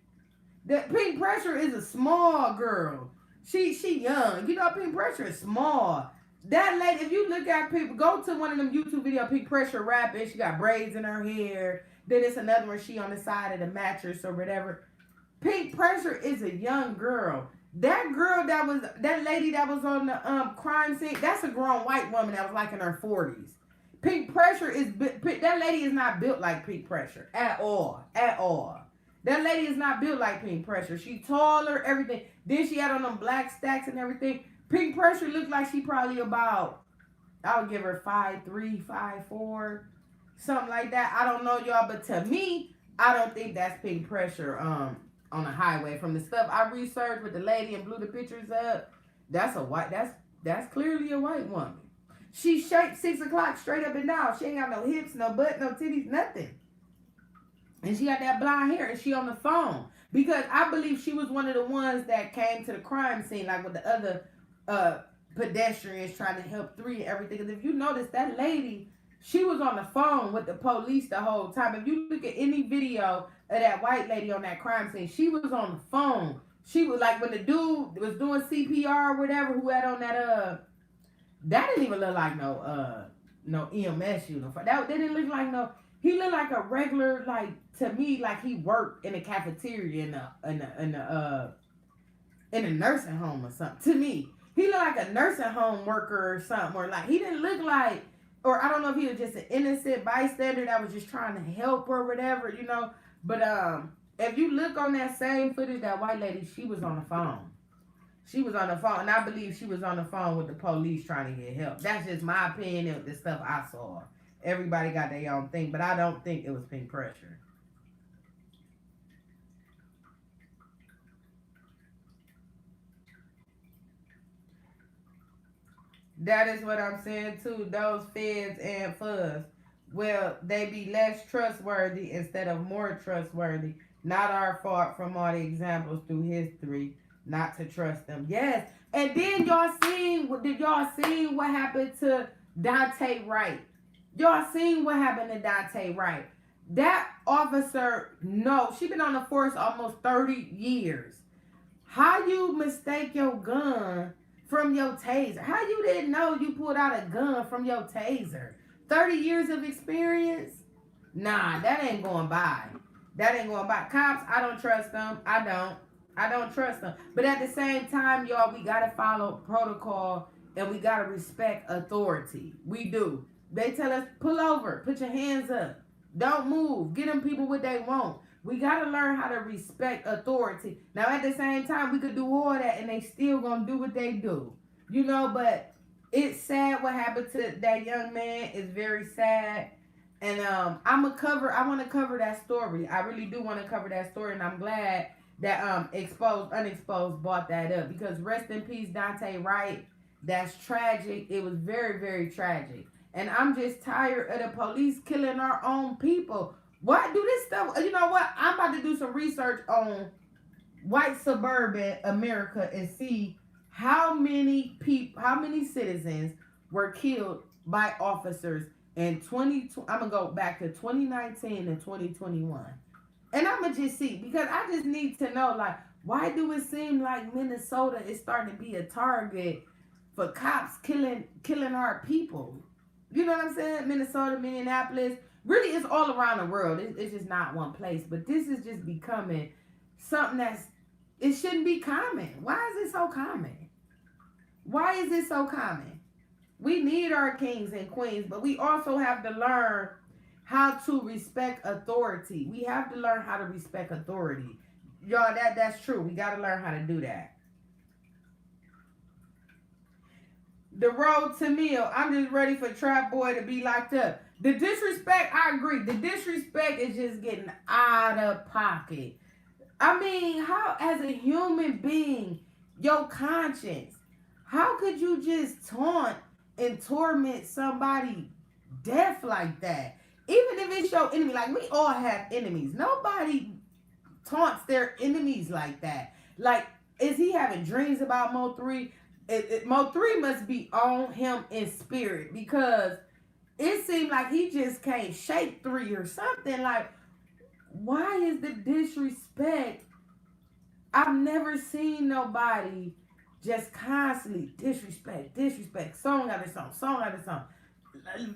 That Pink Pressure is a small girl. She young. You know, Pink Pressure is small. That lady, if you look at people, go to one of them YouTube videos, Pink Pressure rapping. She got braids in her hair. Then it's another one, she on the side of the mattress or whatever. Pink Pressure is a young girl. That lady that was on the crime scene, that's a grown white woman that was like in her 40s. Pink Pressure that lady is not built like Pink Pressure at all. That lady is not built like Pink Pressure. She taller, everything. Then she had on them black stacks and everything. Pink Pressure looked like she probably about, I would give her 5'3", 5'4", something like that. I don't know, y'all, but to me, I don't think that's Pink Pressure on the highway. From the stuff I researched with the lady and blew the pictures up, that's clearly a white woman. She shaped 6 o'clock straight up and down. She ain't got no hips, no butt, no titties, nothing. And she got that blonde hair, and she on the phone. Because I believe she was one of the ones that came to the crime scene, like with the other pedestrians trying to help 3 and everything. Because if you notice, that lady, she was on the phone with the police the whole time. If you look at any video of that white lady on that crime scene, she was on the phone. She was like, when the dude was doing CPR or whatever, who had on That didn't even look like no EMS uniform. That didn't look like no. He looked like a regular, like, to me, like he worked in a cafeteria in a nursing home or something. To me, he looked like a nursing home worker or something, or like he didn't look like, or I don't know if he was just an innocent bystander that was just trying to help or whatever, you know. But if you look on that same footage, that white lady, she was on the phone. She was on the phone, and I believe she was on the phone with the police trying to get help. That's just my opinion of the stuff I saw. Everybody got their own thing, but I don't think it was pink pressure. That is what I'm saying too. Those feds and fuzz, well, they be less trustworthy instead of more trustworthy. Not our fault from all the examples through history not to trust them. Yes, and then did y'all seen what happened to Dante Wright? Y'all seen what happened to Dante Wright? That officer, no, she been on the force almost 30 years. How you mistake your gun from your taser? How you didn't know you pulled out a gun from your taser? 30 years of experience? Nah, that ain't going by. That ain't going by. Cops, I don't trust them. I don't trust them. But at the same time, y'all, we got to follow protocol and we got to respect authority. We do. They tell us, pull over, put your hands up, don't move, get them people what they want. We got to learn how to respect authority. Now, at the same time, we could do all that and they still going to do what they do. You know, but it's sad what happened to that young man. It's very sad. And I want to cover that story. I really do want to cover that story. And I'm glad that Unexposed brought that up. Because rest in peace, Dante Wright. That's tragic. It was very, very tragic. And I'm just tired of the police killing our own people. Why do this stuff? You know what? I'm about to do some research on white suburban America and see how many citizens were killed by officers in 20. I'm gonna go back to 2019 and 2021, and I'm gonna just see, because I just need to know, like, why do it seem like Minnesota is starting to be a target for cops killing our people? You know what I'm saying? Minnesota, Minneapolis. Really, it's all around the world. It's just not one place. But this is just becoming something it shouldn't be common. Why is it so common? Why is it so common? We need our kings and queens, but we also have to learn how to respect authority. We have to learn how to respect authority. Y'all, that's true. We got to learn how to do that. The road to meal. I'm just ready for Trap Boy to be locked up. The disrespect, I agree. The disrespect is just getting out of pocket. I mean, how, as a human being, your conscience, how could you just taunt and torment somebody death like that? Even if it's your enemy, like, we all have enemies. Nobody taunts their enemies like that. Like, is he having dreams about Mo3? Mo3 must be on him in spirit, because it seemed like he just can't shake 3 or something. Like, why is the disrespect? I've never seen nobody just constantly disrespect, song after song,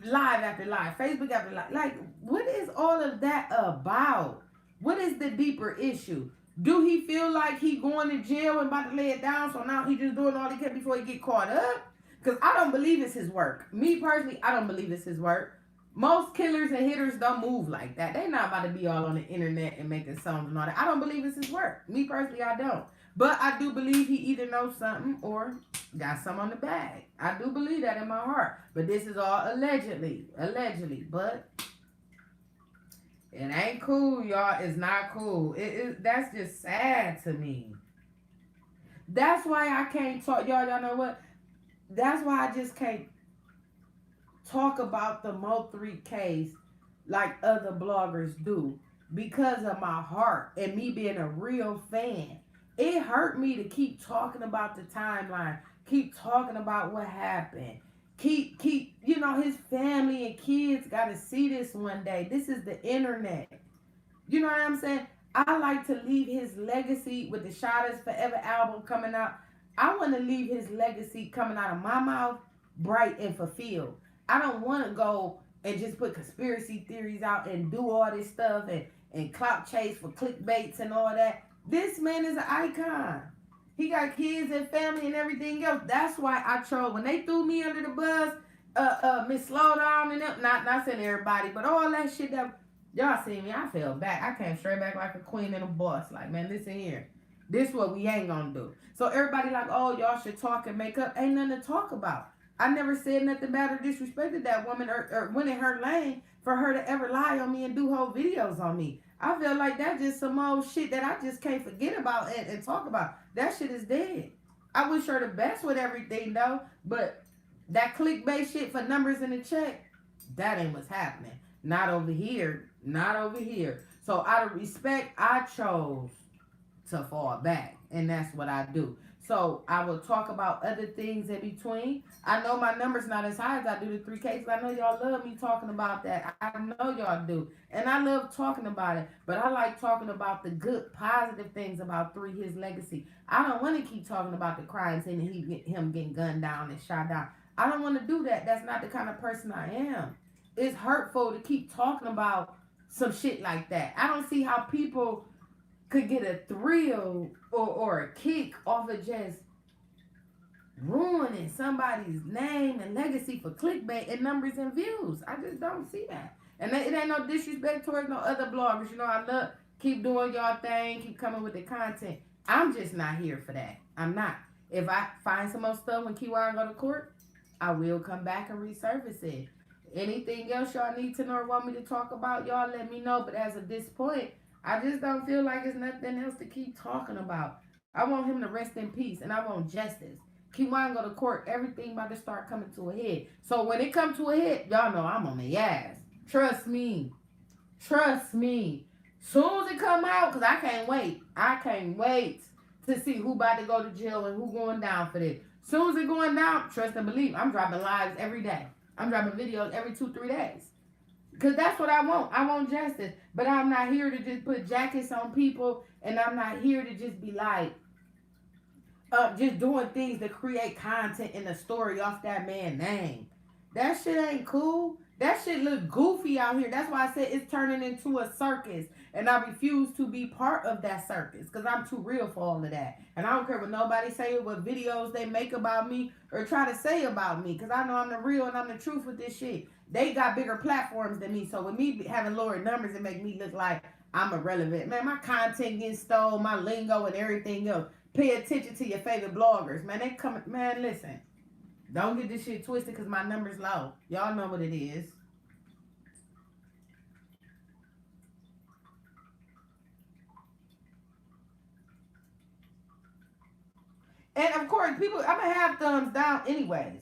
live after live, Facebook after live. Like, what is all of that about? What is the deeper issue? Do he feel like he going to jail and about to lay it down, so now he just doing all he can before he get caught up? Because I don't believe it's his work. Me personally, I don't believe it's his work. Most killers and hitters don't move like that. They're not about to be all on the internet and making songs and all that. I don't believe it's his work. Me personally, I don't. But I do believe he either knows something or got some on the bag. I do believe that in my heart. But this is all allegedly. But it ain't cool, y'all. It's not cool. That's just sad to me. That's why I can't talk. Y'all know what? That's why I just can't talk about the Mo3 case like other bloggers do, because of my heart and me being a real fan. It hurt me to keep talking about the timeline, keep talking about what happened, keep his family and kids got to see this one day. This is the internet. You know what I'm saying? I like to leave his legacy with the Shot Us Forever album coming out. I want to leave his legacy coming out of my mouth bright and fulfilled. I don't want to go and just put conspiracy theories out and do all this stuff and clout chase for clickbaits and all that. This man is an icon. He got kids and family and everything else. That's why I troll. When they threw me under the bus, Miss Slowdown and them, not saying everybody, but all that shit that y'all see me, I fell back. I came straight back like a queen and a boss. Like, man, listen here. This what we ain't gonna do. So everybody like, oh, y'all should talk and make up. Ain't nothing to talk about. I never said nothing bad or disrespected that woman or went in her lane for her to ever lie on me and do whole videos on me. I feel like that's just some old shit that I just can't forget about and talk about. That shit is dead. I wish her the best with everything though, but that clickbait shit for numbers in the check, that ain't what's happening. Not over here. Not over here. So out of respect, I chose to fall back. And that's what I do. So I will talk about other things in between. I know my number's not as high as I do the 3Ks. I know y'all love me talking about that. I know y'all do. And I love talking about it. But I like talking about the good, positive things about 3, his legacy. I don't want to keep talking about the crimes and him getting gunned down and shot down. I don't want to do that. That's not the kind of person I am. It's hurtful to keep talking about some shit like that. I don't see how people could get a thrill or a kick off of just ruining somebody's name and legacy for clickbait and numbers and views. I just don't see that. And it ain't no disrespect towards no other bloggers. You know, I love, keep doing y'all thing, keep coming with the content. I'm just not here for that. I'm not. If I find some more stuff when Kewon go to court, I will come back and resurface it. Anything else y'all need to know or want me to talk about, y'all let me know. But as of this point, I just don't feel like there's nothing else to keep talking about. I want him to rest in peace, and I want justice. Kewon go to court, everything about to start coming to a head. So when it comes to a head, y'all know I'm on the ass. Trust me. Trust me. Soon as it come out, because I can't wait. I can't wait to see who about to go to jail and who going down for this. Soon as it going down, trust and believe, I'm dropping lives every day. I'm dropping videos every 2-3 days. Because that's what I want. I want justice. But I'm not here to just put jackets on people. And I'm not here to just be like, just doing things to create content in the story off that man's name. That shit ain't cool. That shit look goofy out here. That's why I said it's turning into a circus. And I refuse to be part of that circus. Because I'm too real for all of that. And I don't care what nobody say, what videos they make about me or try to say about me. Because I know I'm the real and I'm the truth with this shit. They got bigger platforms than me. So with me having lower numbers, it make me look like I'm irrelevant. Man, my content getting stolen, my lingo and everything else. Pay attention to your favorite bloggers. Man, they coming. Man, listen. Don't get this shit twisted because my number's low. Y'all know what it is. And of course, people, I'm going to have thumbs down anyways.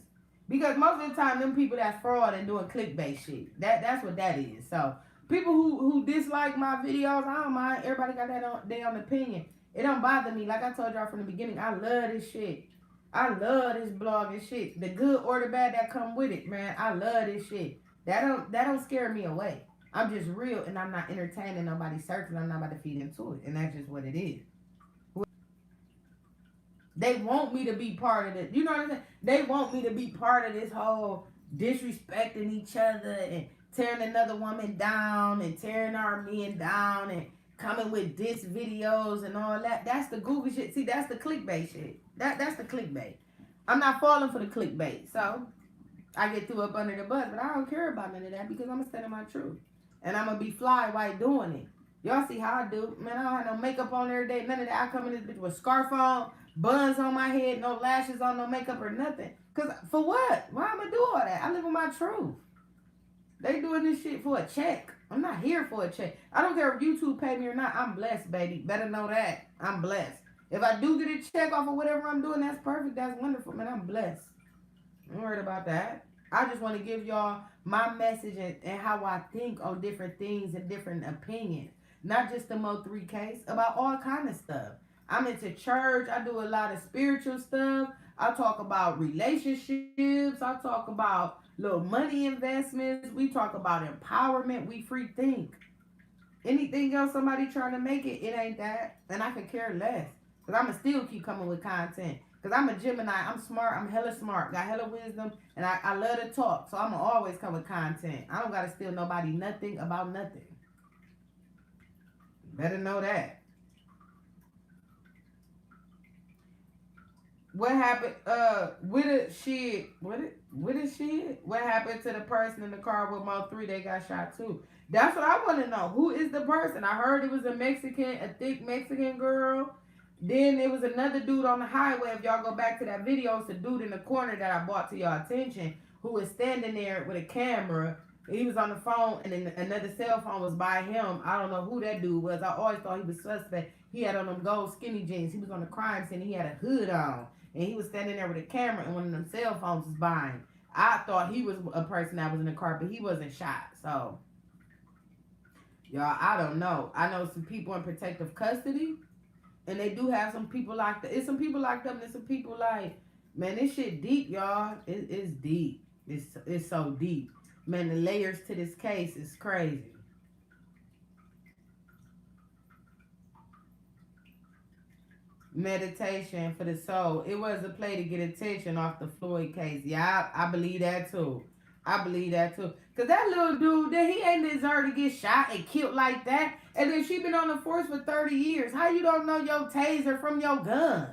Because most of the time, them people that's fraud and doing clickbait shit. That's what that is. So, people who dislike my videos, I don't mind. Everybody got their own opinion. It don't bother me. Like I told y'all from the beginning, I love this shit. I love this blog and shit. The good or the bad that come with it, man. I love this shit. That don't scare me away. I'm just real and I'm not entertaining nobody's search and I'm not about to feed into it. And that's just what it is. They want me to be part of it. You know what I'm saying? They want me to be part of this whole disrespecting each other and tearing another woman down and tearing our men down and coming with diss videos and all that. That's the goofy shit. See, that's the clickbait shit. That's the clickbait. I'm not falling for the clickbait. So, I get threw up under the bus, but I don't care about none of that because I'm going to stand in my truth. And I'm going to be fly while doing it. Y'all see how I do. Man, I don't have no makeup on every day. None of that. I come in this bitch with a scarf on, buns on my head, no lashes on, no makeup or nothing. Because for what? Why am I do all that? I live with my truth. They doing this shit for a check. I'm not here for a check. I don't care if YouTube pay me or not. I'm blessed, baby. Better know that. I'm blessed. If I do get a check off of whatever I'm doing, that's perfect. That's wonderful, man. I'm blessed. I'm worried about that. I just want to give y'all my message and how I think on different things and different opinions. Not just the Mo3 case, about all kind of stuff. I'm into church. I do a lot of spiritual stuff. I talk about relationships. I talk about little money investments. We talk about empowerment. We free think. Anything else somebody trying to make it, it ain't that. And I could care less. Because I'm going to still keep coming with content. Because Because I'm a Gemini. I'm smart. I'm hella smart. Got hella wisdom. And I love to talk. So I'm going to always come with content. I don't got to steal nobody nothing about nothing. Better know that. What happened with the shit? What happened to the person in the car with Mo3? They got shot too. That's what I want to know. Who is the person? I heard it was a thick Mexican girl. Then there was another dude on the highway. If y'all go back to that video, it's a dude in the corner that I brought to y'all attention who was standing there with a camera. He was on the phone, and then another cell phone was by him. I don't know who that dude was. I always thought he was suspect. He had on them gold skinny jeans. He was on the crime scene. He had a hood on. And he was standing there with a camera, and one of them cell phones was by him. I thought he was a person that was in the car, but he wasn't shot. So, y'all, I don't know. I know some people in protective custody, and they do have some people like that. It's some people like them, and there's some people like, man, this shit deep, y'all. It's deep. It's so deep. Man, the layers to this case is crazy. Meditation for the soul. It was a play to get attention off the Floyd case. Yeah, I believe that too. I believe that too. Because that little dude, that he ain't deserve to get shot and killed like that. And then she been on the force for 30 years. How you don't know your taser from your gun?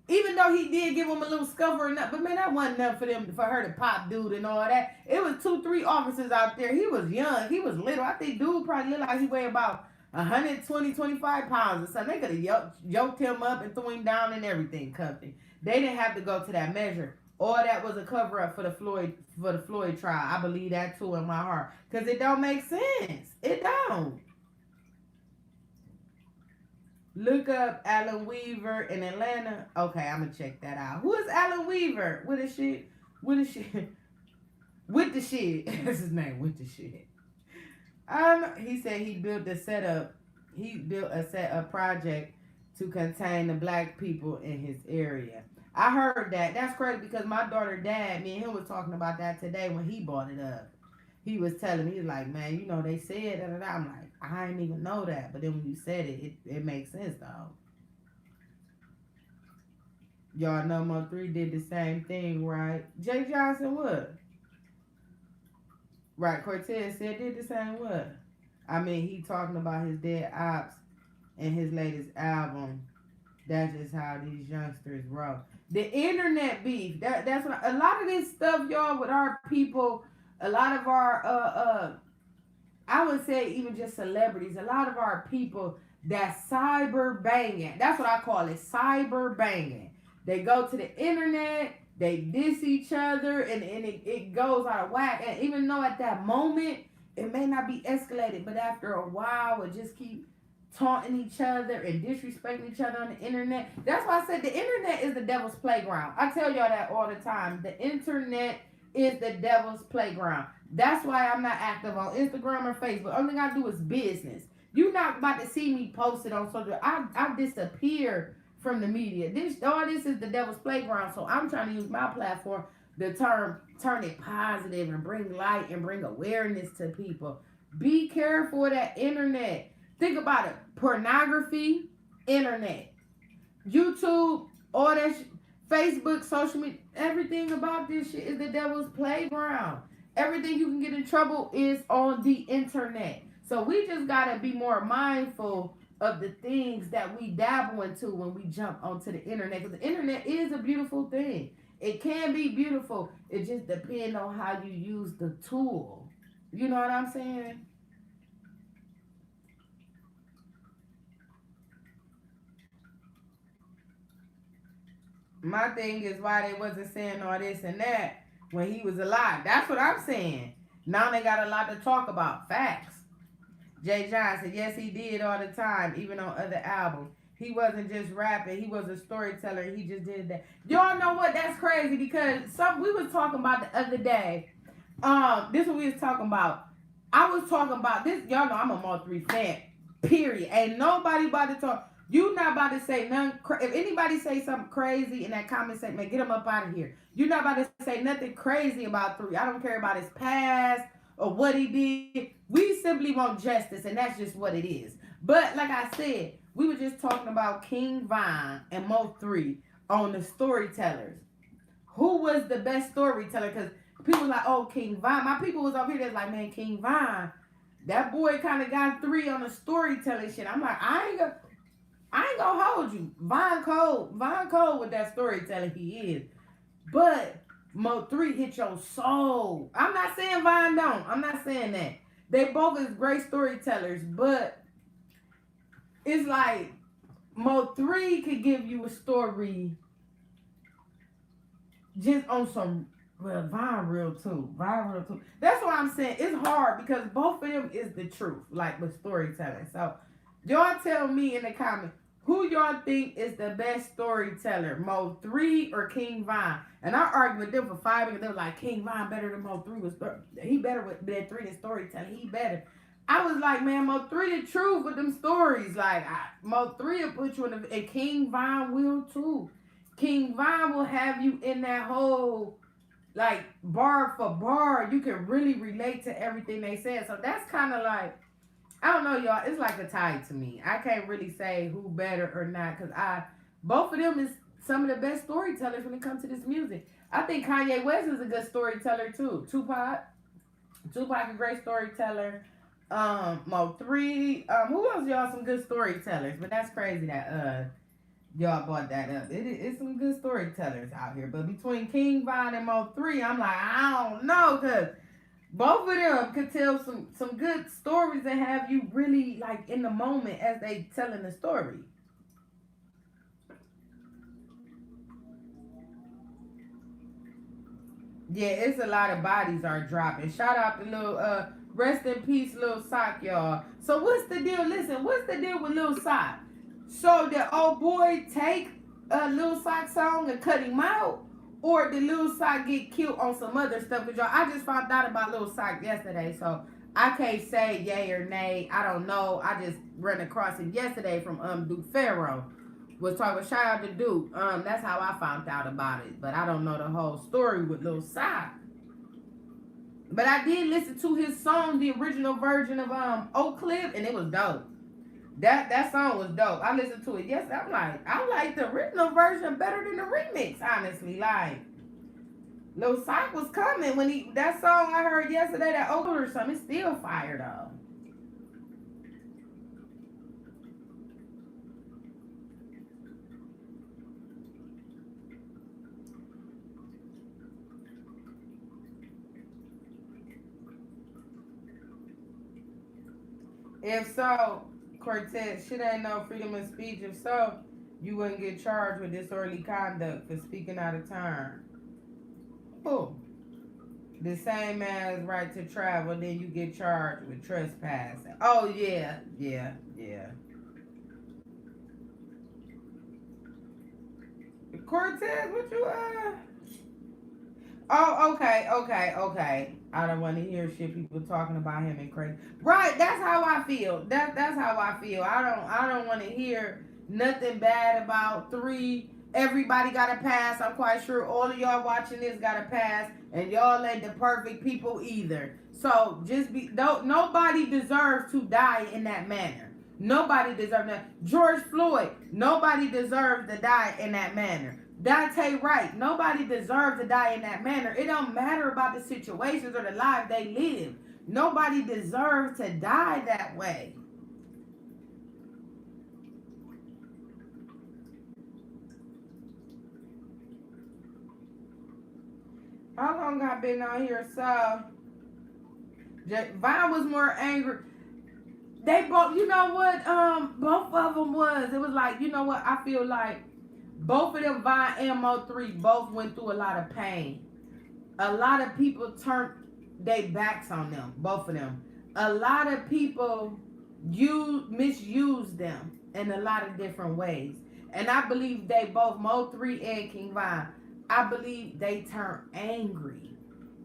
Even though he did give him a little scuff enough. But man, that wasn't enough for her to pop dude and all that. It was 2-3 officers out there. He was young. He was little. I think dude probably looked like he weighed about 120, 25 pounds or something. They could have yoked him up and threw him down and everything, cuffed him. They didn't have to go to that measure. All that was a cover-up for the Floyd trial. I believe that too in my heart. Because it don't make sense. It don't. Look up Alan Weaver in Atlanta. Okay, I'm going to check that out. Who is Alan Weaver? With the shit? With the shit. That's his name, with the shit. He said he built a project to contain the black people in his area. I heard that. That's crazy because my daughter dad, me and him was talking about that today when he brought it up. He was telling me, he was like, man, you know, they said that. I'm like, I didn't even know that. But then when you said it makes sense though. Y'all know Mo3 did the same thing, right? Jay Johnson what? Right, Cortez said did the same what? I mean, he talking about his dead ops and his latest album. That's just how these youngsters roll. The internet beef. That's what a lot of this stuff, y'all, with our people, a lot of our I would say even just celebrities, a lot of our people that cyber banging. That's what I call it, cyber banging. They go to the internet, they diss each other, and it goes out of whack. And even though at that moment, it may not be escalated, but after a while, it just keep taunting each other and disrespecting each other on the internet. That's why I said the internet is the devil's playground. I tell y'all that all the time. The internet is the devil's playground. That's why I'm not active on Instagram or Facebook. Only thing I do is business. You're not about to see me posted on social. I disappear from the media. All this is the devil's playground. So I'm trying to use my platform to turn it positive and bring light and bring awareness to people. Be careful of that internet. Think about it. Pornography, internet, YouTube, all that Facebook, social media, everything about this shit is the devil's playground. Everything you can get in trouble is on the internet. So we just got to be more mindful of the things that we dabble into when we jump onto the internet. Because the internet is a beautiful thing. It can be beautiful. It just depends on how you use the tool. You know what I'm saying? My thing is why they wasn't saying all this and that when he was alive. That's what I'm saying. Now they got a lot to talk about. Facts. Jay Johnson, yes, he did all the time, even on other albums. He wasn't just rapping. He was a storyteller. He just did that. Y'all know what? That's crazy because we was talking about the other day. This is what we was talking about. I was talking about this. Y'all know I'm a Mo3 fan. Period. Ain't nobody about to talk. You not about to say nothing. If anybody say something crazy in that comment section, man, get them up out of here. You're not about to say nothing crazy about 3. I don't care about his past or what he did. We simply want justice, and that's just what it is. But like I said, we were just talking about King Von and Mo3 on the storytellers. Who was the best storyteller? Because people like, oh, King Von. My people was over here that's like, man, King Von, that boy kind of got 3 on the storytelling shit. I'm like, I ain't gonna hold you. Von Cole with that storytelling he is. But Mo3 hit your soul. I'm not saying Von don't. I'm not saying that. They both is great storytellers, but it's like Mo3 could give you a story just on some, well, Von real too. Von real too. That's what I'm saying. It's hard because both of them is the truth, like with storytelling. So y'all tell me in the comments who y'all think is the best storyteller, Mo3 or King Von. And I argued with them for 5 minutes. They were like, King Von better than Mo3. He better with Mo3 than storytelling. He better. I was like, man, Mo3 the truth with them stories. Like, Mo3 will put you in and King Von will too. King Von will have you in that whole, like, bar for bar. You can really relate to everything they said. So that's kind of like, I don't know, y'all. It's like a tie to me. I can't really say who better or not because both of them is some of the best storytellers when it comes to this music. I think Kanye West is a good storyteller too. Tupac a great storyteller. Mo3. Who else, y'all? Some good storytellers. But that's crazy that y'all brought that up. It's some good storytellers out here. But between King Von and Mo3, I'm like, I don't know, because both of them could tell some good stories and have you really like in the moment as they telling the story. Yeah, it's a lot of bodies are dropping. Shout out to little rest in peace, Lil Sock, y'all. So what's the deal? Listen, what's the deal with Lil Sock? So did old boy take a Lil Sock song and cut him out? Or did Lil Sock get killed on some other stuff? Because y'all, I just found out about Lil Sock yesterday, so I can't say yay or nay. I don't know. I just ran across it yesterday from Duke Pharaoh. Was talking, shout out to Duke. That's how I found out about it. But I don't know the whole story with Lil Sock. But I did listen to his song, the original version of Oak Cliff, and it was dope. That song was dope. I listened to it yesterday. I like the original version better than the remix, honestly. Like, Lil Sock was coming when that song I heard yesterday, that Oak or something, it's still fire though. If so, Quartet, shit ain't no freedom of speech. If so, you wouldn't get charged with disorderly conduct for speaking out of turn. Oh, the same as right to travel, then you get charged with trespassing. Oh, yeah. Cortez, what you, Oh, okay. I don't want to hear shit people talking about him and crazy. Right, that's how I feel. That's how I feel. I don't want to hear nothing bad about 3. Everybody got a pass. I'm quite sure all of y'all watching this got a pass, and y'all ain't the perfect people either. So nobody deserves to die in that manner. Nobody deserves that. George Floyd, nobody deserves to die in that manner. Dante Wright, nobody deserves to die in that manner. It don't matter about the situations or the life they live. Nobody deserves to die that way. How long I been on here? So Vine was more angry. They both, you know what? Both of them was. It was like, you know what? I feel like both of them, Vine and Mo3, both went through a lot of pain. A lot of people turned their backs on them, both of them. A lot of people misused them in a lot of different ways. And I believe they both, Mo3 and King Vine, I believe they turned angry.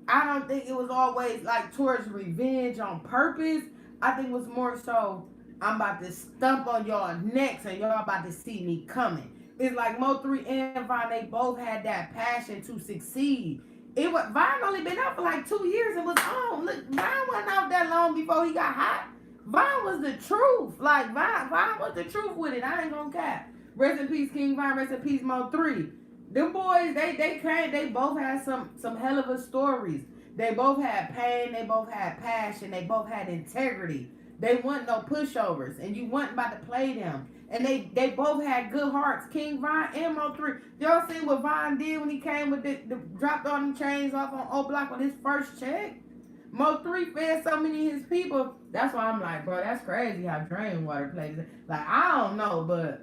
I don't think it was always like towards revenge on purpose. I think it was more so, I'm about to stump on y'all necks and y'all about to see me coming. It's like Mo3 and Vine, they both had that passion to succeed. Vine only been out for like 2 years and was on. Look, Vine wasn't out that long before he got hot. Vine was the truth. Like, Vine was the truth with it. I ain't gonna cap. Rest in peace, King Von. Rest in peace, Mo3. Them boys, they both had some hell of a stories. They both had pain. They both had passion. They both had integrity. They weren't no pushovers, and you weren't about to play them. And they both had good hearts. King Von and Mo3. Y'all seen what Von did when he came with the dropped all them chains off on O Block with his first check? Mo3 fed so many of his people. That's why I'm like, bro, that's crazy how Drain Water plays. Like, I don't know, but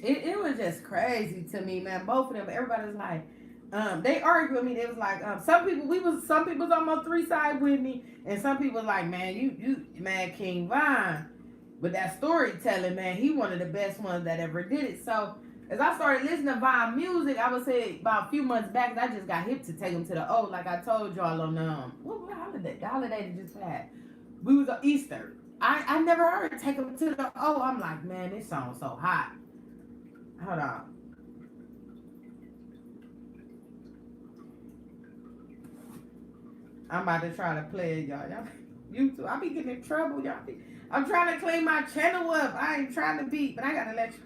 it was just crazy to me, man. Both of them, everybody was like, they argued with me. They was like, some people was on Mo3 side with me, and some people was like, man, you man, King Von. But that storytelling, man, he one of the best ones that ever did it. So as I started listening to Von music, I would say about a few months back, I just got hip to take him to the O, like I told y'all on what holiday? The holiday that just passed. We was on Easter. I never heard take him to the O. I'm like, man, this song's so hot. Hold on. I'm about to try to play it, y'all. YouTube, I be getting in trouble, y'all. I'm trying to clean my channel up. I ain't trying to beat, but I gotta let you.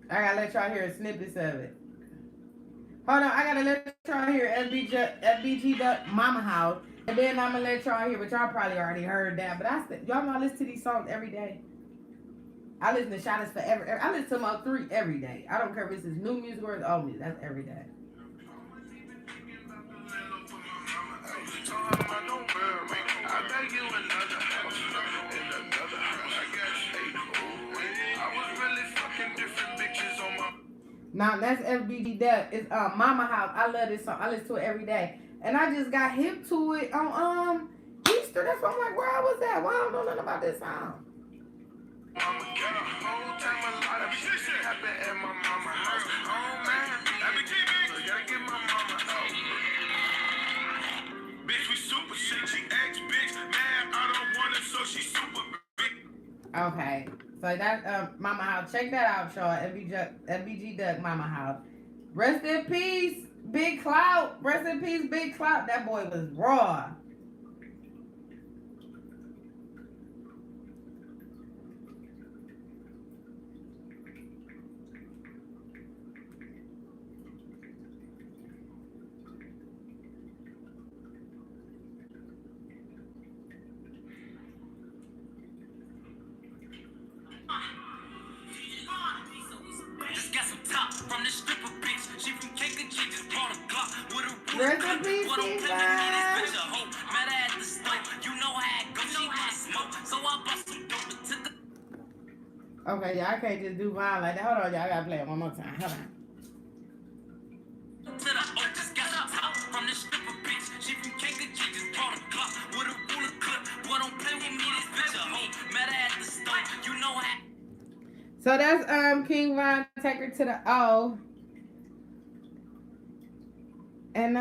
I gotta let y'all hear snippets of it. Hold on, I gotta let y'all hear FBG Duck Mama House, and then I'm gonna let y'all hear, but y'all probably already heard that. But y'all know I listen to these songs every day. I listen to Shotters forever. I listen to Mo3 every day. I don't care if it's new music or it's old music. That's every day. Now that's FBG Duck. It's Mama House. I love this song. I listen to it every day. And I just got hip to it on Easter. That's why I'm like, where I was at? Why I don't know nothing about this song? Mama got a whole time a lot of shit happen at my mama house. Oh man, so gotta get my mama out. Bitch, we super sick. She ex bitch. Man, I don't want it, so she super big. Okay. So that Mama House. Check that out, y'all. FBG Duck Mama House. Rest in peace, Big Clout. Rest in peace, Big Clout. That boy was raw. Rest in peace, okay, y'all can't just do mine like that. Hold on, y'all gotta play it one more time. Hold on. So that's King Von, take her to the O. And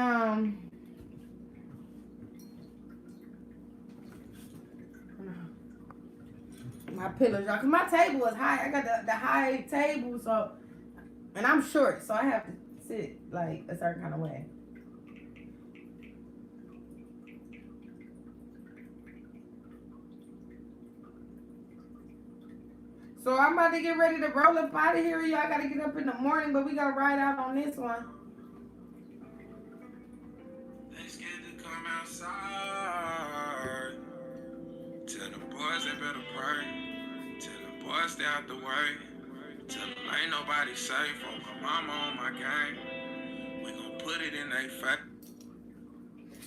my pillows, y'all, cause my table is high. I got the high table, so, and I'm short, so I have to sit like a certain kind of way. So I'm about to get ready to roll up out of here. Y'all gotta get up in the morning, but we gotta ride out on this one. They scared to come outside. Tell the boys they better pray. Tell the boys stay out the way. Tell them ain't nobody safe. On my mama on my game. We gon' put it in they face.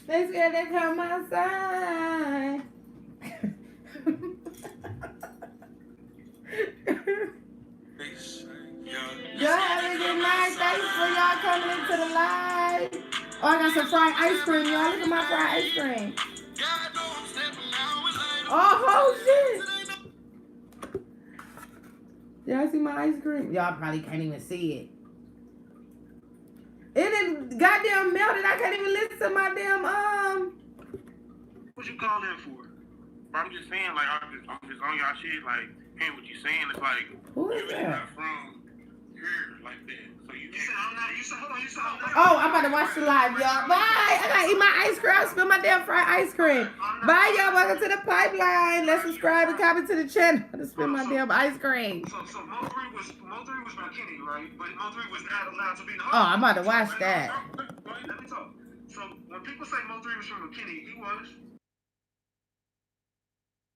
They scared to come outside. Y'all have a good night. Thanks for y'all coming into the live. Oh, I got some fried ice cream, y'all. Look at my fried ice cream. Oh, shit. Y'all see my ice cream? Y'all probably can't even see it. It is goddamn melted. I can't even listen to my damn What you call that for? I'm just saying, like, I'm just on y'all shit, like, hey, what you saying is like, who is you that? not from here like that. So you said I'm You said, hold on, you said, hold on. Oh, I'm about to watch the live, y'all. Bye. I gotta eat my ice cream. I spill my damn fried ice cream. Bye, y'all. Welcome to the pipeline. Let's subscribe and comment to the channel. I'm gonna spill my damn ice cream. So Mo3 was McKinney, right? But Mo3 was not allowed to be in the Oh, I'm about to watch that. Let me talk. So when people say Mo3 was from McKinney, he was.